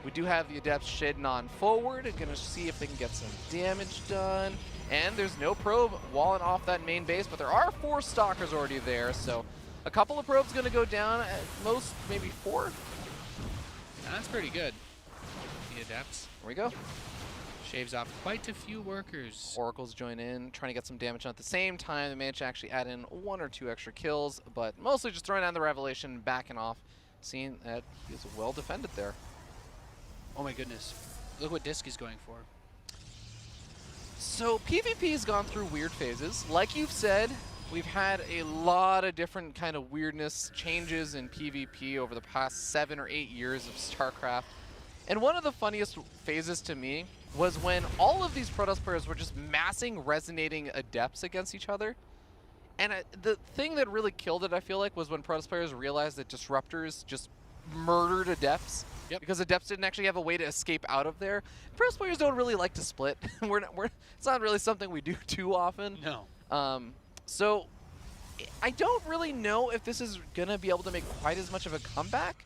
S1: We do have the Adepts shading on forward and gonna see if they can get some damage done. And there's no probe walling off that main base, but there are 4 stalkers already there, so a couple of probes gonna go down, at most maybe 4.
S2: That's pretty good. The Adepts.
S1: Here we go.
S2: Shaves off quite a few workers.
S1: Oracles join in, trying to get some damage on at the same time. They managed to actually add in 1 or 2 extra kills, but mostly just throwing down the Revelation, backing off, seeing that he's well defended there.
S2: Oh my goodness. Look what DisK is going for.
S1: So PvP has gone through weird phases. Like you've said, we've had a lot of different kind of weirdness changes in PvP over the past 7 or 8 years of StarCraft. And one of the funniest phases to me was when all of these Protoss players were just massing resonating Adepts against each other. And the thing that really killed it, I feel like, was when Protoss players realized that Disruptors just murdered Adepts.
S2: Yep.
S1: Because Adepts didn't actually have a way to escape out of there. Protoss players don't really like to split. It's not really something we do too often.
S2: No.
S1: So I don't really know if this is going to be able to make quite as much of a comeback.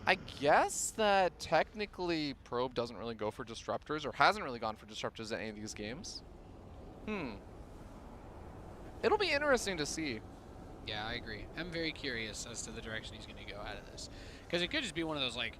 S1: I guess that technically Probe doesn't really go for disruptors, or hasn't really gone for disruptors in any of these games. It'll be interesting to see.
S2: Yeah, I agree. I'm very curious as to the direction he's going to go out of this. Because it could just be one of those, like,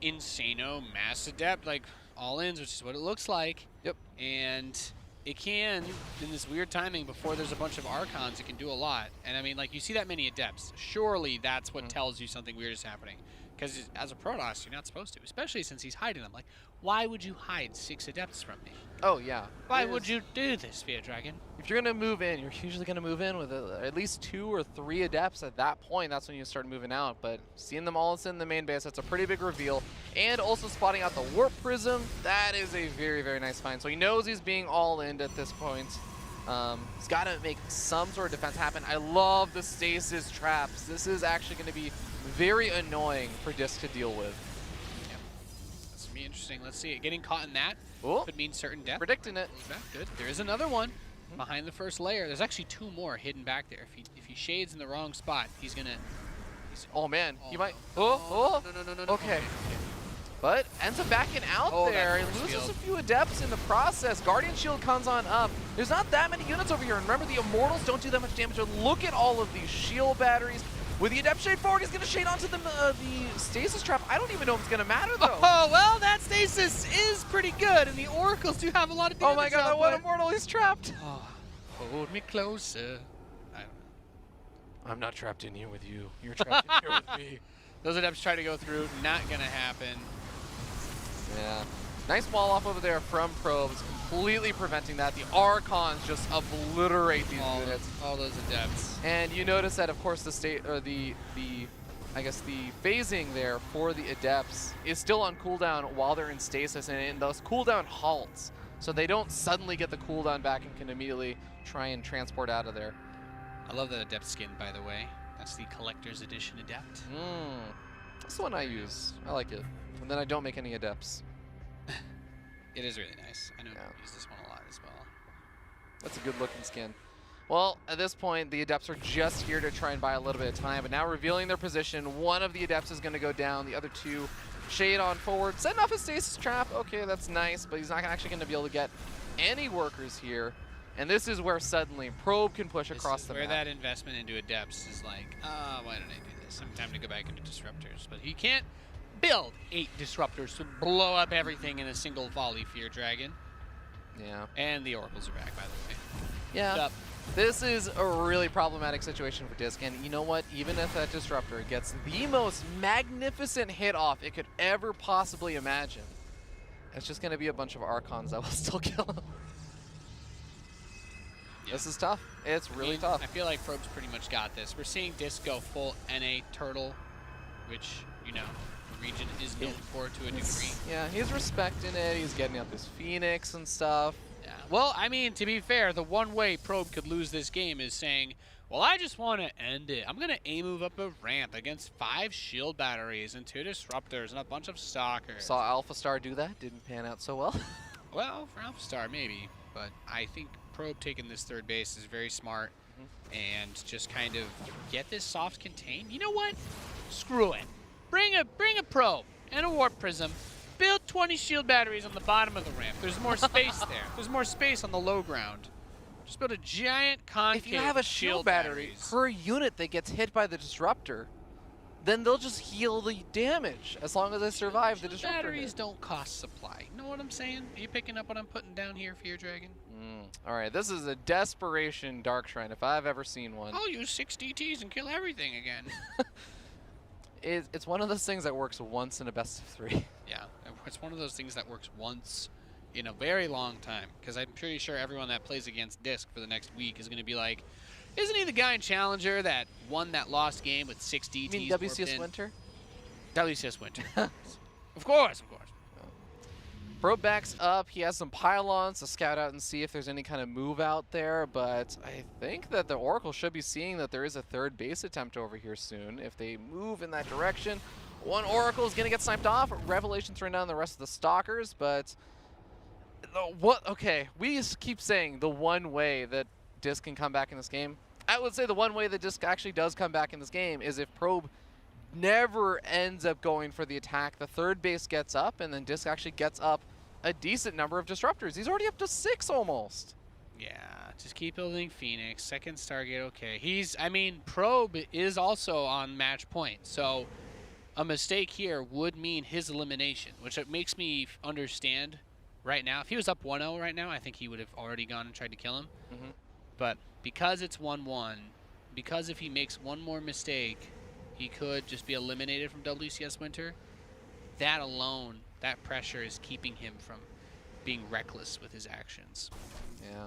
S2: insano mass adept, like, all-ins, which is what it looks like.
S1: Yep.
S2: And it can, in this weird timing, before there's a bunch of Archons, it can do a lot. And, I mean, like, you see that many adepts. Surely that's what tells you something weird is happening. Because as a Protoss, you're not supposed to, especially since he's hiding them. Like, why would you hide 6 adepts from me?
S1: Oh, yeah.
S2: Why would you do this, Fear Dragon?
S1: If you're going to move in, you're usually going to move in with at least 2 or 3 adepts. At that point, that's when you start moving out. But seeing them all in the main base, that's a pretty big reveal. And also spotting out the Warp Prism, that is a very, very nice find. So he knows he's being all-in at this point. He's got to make some sort of defense happen. I love the stasis traps. This is actually going to be very annoying for DisK to deal with.
S2: Yeah. That's going to be interesting. Let's see it. Getting caught in that could mean certain death.
S1: Predicting it.
S2: Good. There is another one behind the first layer. There's actually 2 more hidden back there. If he shades in the wrong spot, he's going to...
S1: Oh, man. He might...
S2: No.
S1: Okay. But ends up backing out there. He loses a few adepts in the process. Guardian Shield comes on up. There's not that many units over here. And remember, the Immortals don't do that much damage. But look at all of these shield batteries. With the Adept shade forward, he's going to shade onto the Stasis Trap. I don't even know if it's going to matter, though.
S2: Oh, well, that Stasis is pretty good. And the Oracles do have a lot of damage.
S1: Oh, my God, that one Immortal, he's trapped.
S2: Oh, hold me closer. I don't know.
S1: I'm not trapped in here with you. You're trapped in here with me.
S2: Those Adepts try to go through. Not going to happen.
S1: Yeah. Nice wall off over there from Probes, completely preventing that. The Archons just obliterate these units.
S2: All those Adepts.
S1: And you notice that, of course, the phasing there for the Adepts is still on cooldown while they're in stasis, and those cooldown halts. So they don't suddenly get the cooldown back and can immediately try and transport out of there.
S2: I love that Adept skin, by the way. That's the Collector's Edition Adept.
S1: That's the one I use. I like it. And then I don't make any Adepts.
S2: It is really nice. I know I use this one a lot as well.
S1: That's a good looking skin. Well, at this point, the Adepts are just here to try and buy a little bit of time, but now revealing their position, one of the Adepts is going to go down, the other 2 shade on forward, setting off a stasis trap. Okay, that's nice, but he's not actually going to be able to get any workers here. And this is where suddenly Probe can push across the map.
S2: Where that investment into Adepts is like, why did I do this? Time to go back into Disruptors. But he can't build 8 Disruptors to blow up everything in a single volley, Fear Dragon.
S1: Yeah.
S2: And the Oracles are back, by the way.
S1: Yeah. This is a really problematic situation for DisK, and you know what? Even if that Disruptor gets the most magnificent hit off it could ever possibly imagine, it's just going to be a bunch of Archons that will still kill him. Yeah. This is tough. It's really tough.
S2: I feel like Probe's pretty much got this. We're seeing DisK go full NA Turtle, which, you know, the region is known for to a degree.
S1: Yeah, he's respecting it. He's getting out this Phoenix and stuff.
S2: Yeah. Well, I mean, to be fair, the one way Probe could lose this game is saying, well, I just want to end it. I'm going to A-move up a ramp against 5 shield batteries and 2 disruptors and a bunch of stalkers.
S1: Saw Alpha Star do that. Didn't pan out so well.
S2: Well, for Alpha Star, maybe. But I think Probe taking this 3rd base is very smart. And just kind of get this soft contain. You know what? Screw it. Bring a Probe and a Warp Prism. Build 20 shield batteries on the bottom of the ramp. There's more space there. There's more space on the low ground. Just build a giant concave.
S1: If you have a shield battery per unit that gets hit by the Disruptor, then they'll just heal the damage as long as they survive the Disruptor.
S2: Batteries don't cost supply. You know what I'm saying? Are you picking up what I'm putting down here, Fear Dragon?
S1: All right, this is a desperation Dark Shrine if I've ever seen one.
S2: I'll use 6 DTs and kill everything again.
S1: It's one of those things that works once in a best of 3.
S2: Yeah, it's one of those things that works once in a very long time. Because I'm pretty sure everyone that plays against DisK for the next week is going to be like, isn't he the guy in Challenger that won that lost game with 6 DTs?
S1: You mean WCS Winter?
S2: WCS Winter. Of course.
S1: Probe backs up. He has some pylons to scout out and see if there's any kind of move out there, but I think that the Oracle should be seeing that there is a 3rd base attempt over here soon. If they move in that direction, one Oracle is going to get sniped off. Revelation's run down the rest of the Stalkers, but what? Okay, we keep saying the one way that DisK can come back in this game. I would say the one way that DisK actually does come back in this game is if Probe never ends up going for the attack. The third base gets up, and then DisK actually gets up a decent number of disruptors. He's already up to 6 almost.
S2: Yeah, just keep building Phoenix. Second Stargate, okay. I mean, Probe is also on match point, so a mistake here would mean his elimination, which it makes me understand right now. If he was up 1-0 right now, I think he would have already gone and tried to kill him. But because it's 1-1, because if he makes one more mistake, he could just be eliminated from WCS Winter, that alone, that pressure is keeping him from being reckless with his actions.
S1: Yeah.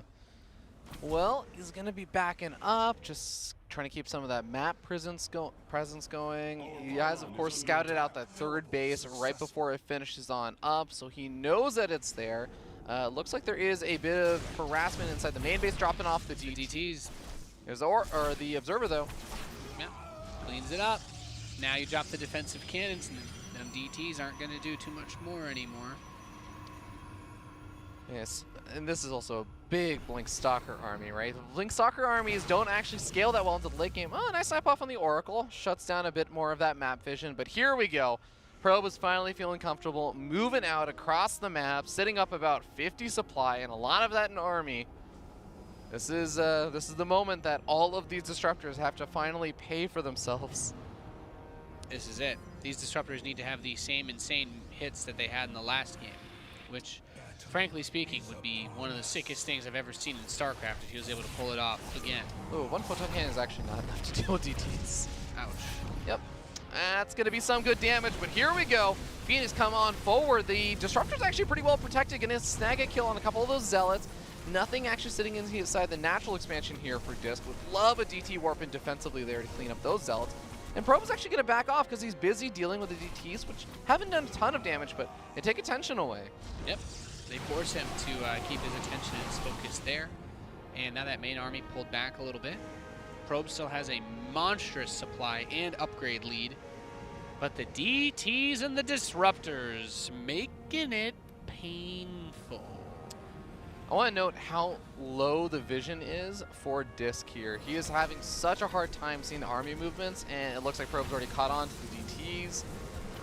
S1: Well, he's going to be backing up, just trying to keep some of that map presence going. He has, of course, scouted out that third base right before it finishes on up, so he knows that it's there. Looks like there is a bit of harassment inside the main base, dropping off the
S2: DTs.
S1: There's the Observer, though.
S2: Yeah, cleans it up. Now you drop the defensive cannons, and them DTs aren't going to do too much more anymore.
S1: Yes, and this is also a big Blink Stalker army, right? Blink Stalker armies don't actually scale that well into the late game. Oh, nice snipe off on the Oracle. Shuts down a bit more of that map vision, but here we go. Probe is finally feeling comfortable, moving out across the map, setting up about 50 supply, and a lot of that in army. This is the moment that all of these disruptors have to finally pay for themselves.
S2: This is it. These disruptors need to have the same insane hits that they had in the last game, which, frankly speaking, would be one of the sickest things I've ever seen in StarCraft if he was able to pull it off again.
S1: Oh, 1 photon cannon is actually not enough to deal with DTs.
S2: Ouch.
S1: Yep. That's going to be some good damage, but here we go. Phoenix come on forward. The Disruptor's actually pretty well protected. Going to snag a kill on a couple of those Zealots. Nothing actually sitting inside the natural expansion here for DisK. Would love a DT warp in defensively there to clean up those Zealots. And Probe is actually going to back off because he's busy dealing with the DTs, which haven't done a ton of damage, but they take attention away.
S2: Yep. They force him to keep his attention and his focus there. And now that main army pulled back a little bit. Probe still has a monstrous supply and upgrade lead. But the DTs and the Disruptors making it painful.
S1: I want to note how low the vision is for DisK here. He is having such a hard time seeing the army movements, and it looks like Probe's already caught on to the DTs.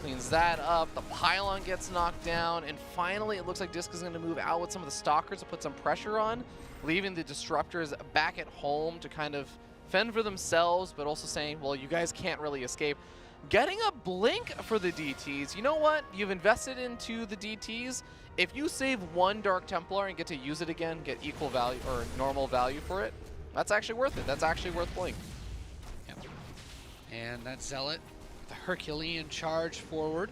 S1: Cleans that up, the pylon gets knocked down, and finally it looks like DisK is going to move out with some of the Stalkers to put some pressure on, leaving the Disruptors back at home to kind of fend for themselves, but also saying, well, you guys can't really escape. Getting a blink for the DTs. You know what? You've invested into the DTs. If you save one Dark Templar and get to use it again, get equal value or normal value for it, that's actually worth it. That's actually worth blink.
S2: Yep. And that Zealot, the Herculean charge forward.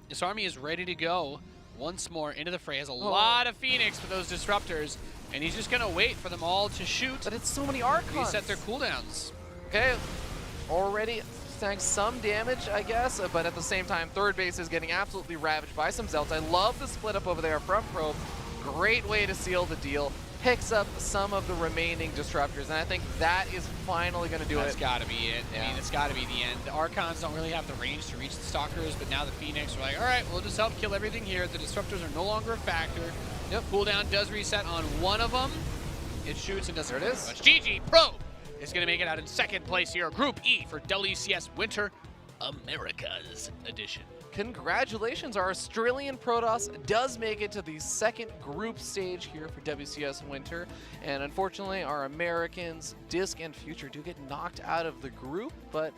S2: This army is ready to go once more into the fray. Has a lot of Phoenix for those Disruptors, and he's just going to wait for them all to shoot.
S1: But it's so many Archons.
S2: Reset their cooldowns.
S1: Okay, already taking some damage, I guess, but at the same time, third base is getting absolutely ravaged by some Zealots. I love the split up over there from Probe. Great way to seal the deal. Picks up some of the remaining Disruptors, and I think that is finally going to do it.
S2: That's got to be it.
S1: Yeah.
S2: I mean, it's got to be the end. The Archons don't really have the range to reach the Stalkers, but now the Phoenix are like, all right, we'll just help kill everything here. The Disruptors are no longer a factor.
S1: Yep.
S2: Cooldown does reset on one of them. It shoots and doesn't
S1: there it
S2: hurt
S1: is.
S2: much. GG, Probe is going to make it out in second place here. Group E for WCS Winter Americas edition.
S1: Congratulations, our Australian Protoss does make it to the second group stage here for WCS Winter, and unfortunately our Americans, DisK and Future, do get knocked out of the group, but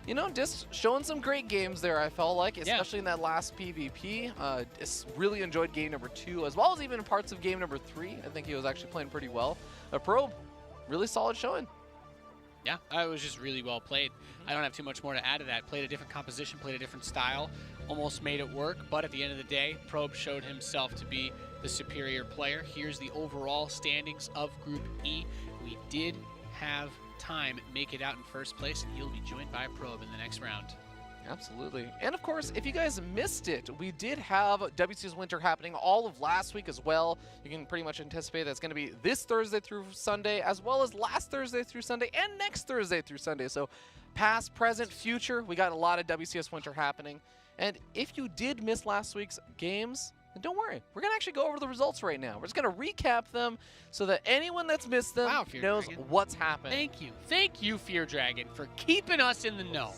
S1: you know, DisK showing some great games there, I felt like, especially in that last PvP. Really enjoyed game number 2, as well as even parts of game number 3. I think he was actually playing pretty well. Probe, really solid showing.
S2: Yeah, it was just really well played. I don't have too much more to add to that. Played a different composition, played a different style, almost made it work, but at the end of the day, Probe showed himself to be the superior player. Here's the overall standings of Group E. We did have time make it out in first place, and he'll be joined by Probe in the next round.
S1: Absolutely. And of course, if you guys missed it, we did have WCS Winter happening all of last week as well. You can pretty much anticipate that's going to be this Thursday through Sunday, as well as last Thursday through Sunday and next Thursday through Sunday. So past, present, future, we got a lot of WCS Winter happening. And if you did miss last week's games, And don't worry, we're going to actually go over the results right now. We're just going to recap them so that anyone that's missed them knows what's happened.
S2: Thank you. Thank you, Fear Dragon, for keeping us in the know.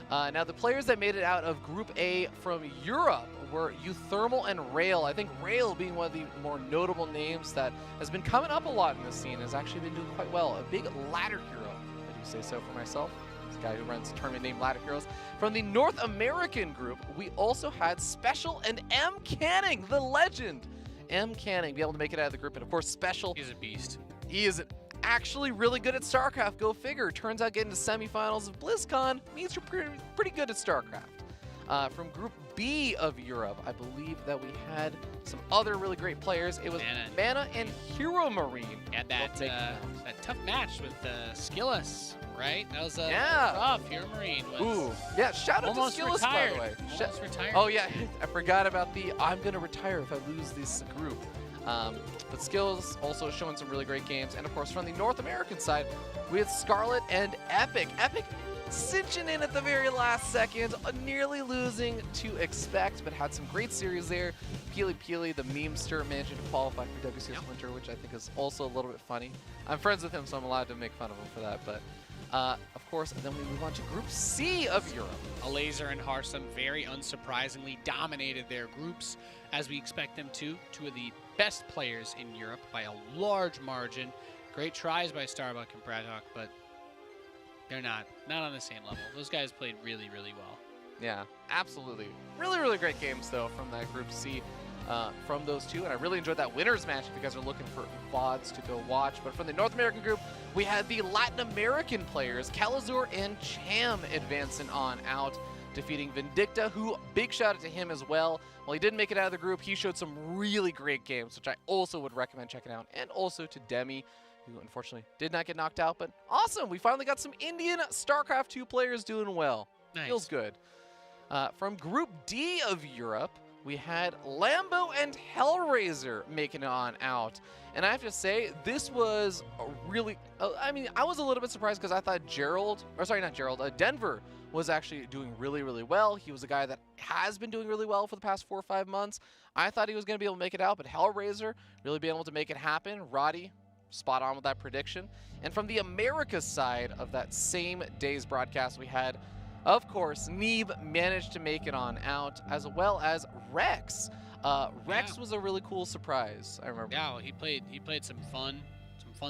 S1: Now, the players that made it out of Group A from Europe were Euthermal and Rail. I think Rail, being one of the more notable names that has been coming up a lot in this scene, has actually been doing quite well. A big ladder hero, I do say so for myself. This guy who runs a tournament named Ladder Heroes. From the North American group, we also had Special and M. Canning, the legend. M. Canning be able to make it out of the group, and of course, Special.
S2: He's a beast.
S1: He is actually really good at StarCraft. Go figure. Turns out getting to semifinals of BlizzCon means you're pretty good at StarCraft. From Group B of Europe, I believe that we had some other really great players. It was Mana and Hero Marine.
S2: Had that tough match with Skillus, right? That was rough. Hero Marine was
S1: yeah, shout out to Skillus,
S2: retired.
S1: by the way.
S2: Almost retired.
S1: Oh, yeah, I forgot about the I'm going to retire if I lose this group. But Skills also showing some really great games. And of course, from the North American side, we had Scarlet and Epic. Epic cinching in at the very last second, nearly losing to Expect, but had some great series there. Peely, the memester, managing to qualify for WCS Winter, which I think is also a little bit funny. I'm friends with him, so I'm allowed to make fun of him for that. But of course, then we move on to Group C of Europe.
S2: Alazer and Harsam very unsurprisingly dominated their groups, as we expect them to. Two of the best players in Europe by a large margin. Great tries by Starbuck and Braddock, but they're not on the same level. Those guys played really, really well.
S1: Yeah, absolutely. Really, really great games, though, from that Group C. From those two, and I really enjoyed that winners match if you guys are looking for VODs to go watch. But from the North American group, we had the Latin American players, Calazur and Cham, advancing on out, defeating Vindicta, who, big shout out to him as well. While he didn't make it out of the group, he showed some really great games, which I also would recommend checking out, and also to Demi, who unfortunately did not get knocked out, but awesome. We finally got some Indian StarCraft 2 players doing well.
S2: Nice.
S1: Feels good. From Group D of Europe, we had Lambo and Hellraiser making it on out. And I have to say, this was a really, I mean, I was a little bit surprised because I thought Denver was actually doing really, really well. He was a guy that has been doing really well for the past 4 or 5 months. I thought he was going to be able to make it out, but Hellraiser really being able to make it happen. Roddy, spot on with that prediction. And from the Americas side of that same day's broadcast, we had, of course, Neeb managed to make it on out, as well as Rex. Rex was a really cool surprise, I remember.
S2: Yeah, well, he played some fun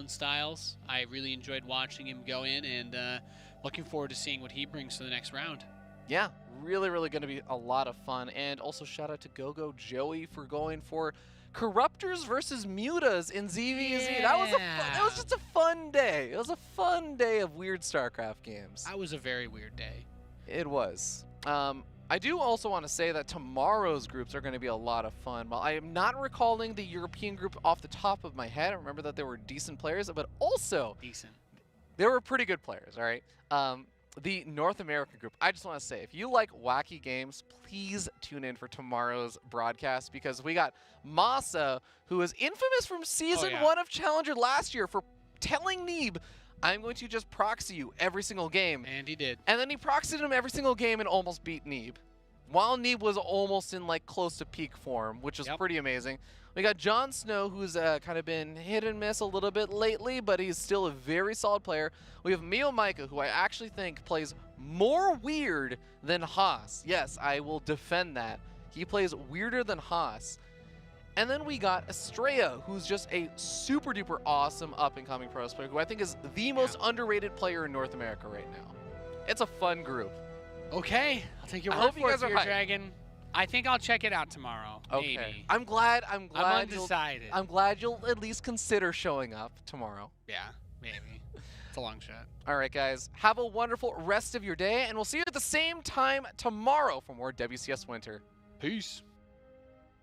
S2: styles. I really enjoyed watching him go in, and looking forward to seeing what he brings to the next round.
S1: Yeah, really, really going to be a lot of fun. And also shout out to GoGo Joey for going for Corruptors versus Mutas in ZVZ.
S2: Yeah.
S1: That was just a fun day. It was a fun day of weird StarCraft games.
S2: That was a very weird day.
S1: It was. I do also want to say that tomorrow's groups are going to be a lot of fun. While I am not recalling the European group off the top of my head, I remember that there were decent players, but also there were pretty good players, all right? The North American group, I just want to say, if you like wacky games, please tune in for tomorrow's broadcast, because we got Masa, who is infamous from Season 1 of Challenger last year for telling Neeb, I'm going to just proxy you every single game.
S2: And he did.
S1: And then he proxied him every single game and almost beat Neeb, while Neeb was almost in like close to peak form, which is pretty amazing. We got Jon Snow, who's kind of been hit and miss a little bit lately, but he's still a very solid player. We have Mio Micah, who I actually think plays more weird than Haas. Yes, I will defend that. He plays weirder than Haas. And then we got Estrella, who's just a super duper awesome up-and-coming pro player, who I think is the most underrated player in North America right now. It's a fun group.
S2: Okay, I'll take your word for it, Fear Dragon. I think I'll check it out tomorrow.
S1: Okay.
S2: Maybe.
S1: I'm glad.
S2: I'm undecided.
S1: I'm glad you'll at least consider showing up tomorrow.
S2: Yeah, maybe. It's a long shot.
S1: All right, guys. Have a wonderful rest of your day, and we'll see you at the same time tomorrow for more WCS Winter.
S2: Peace.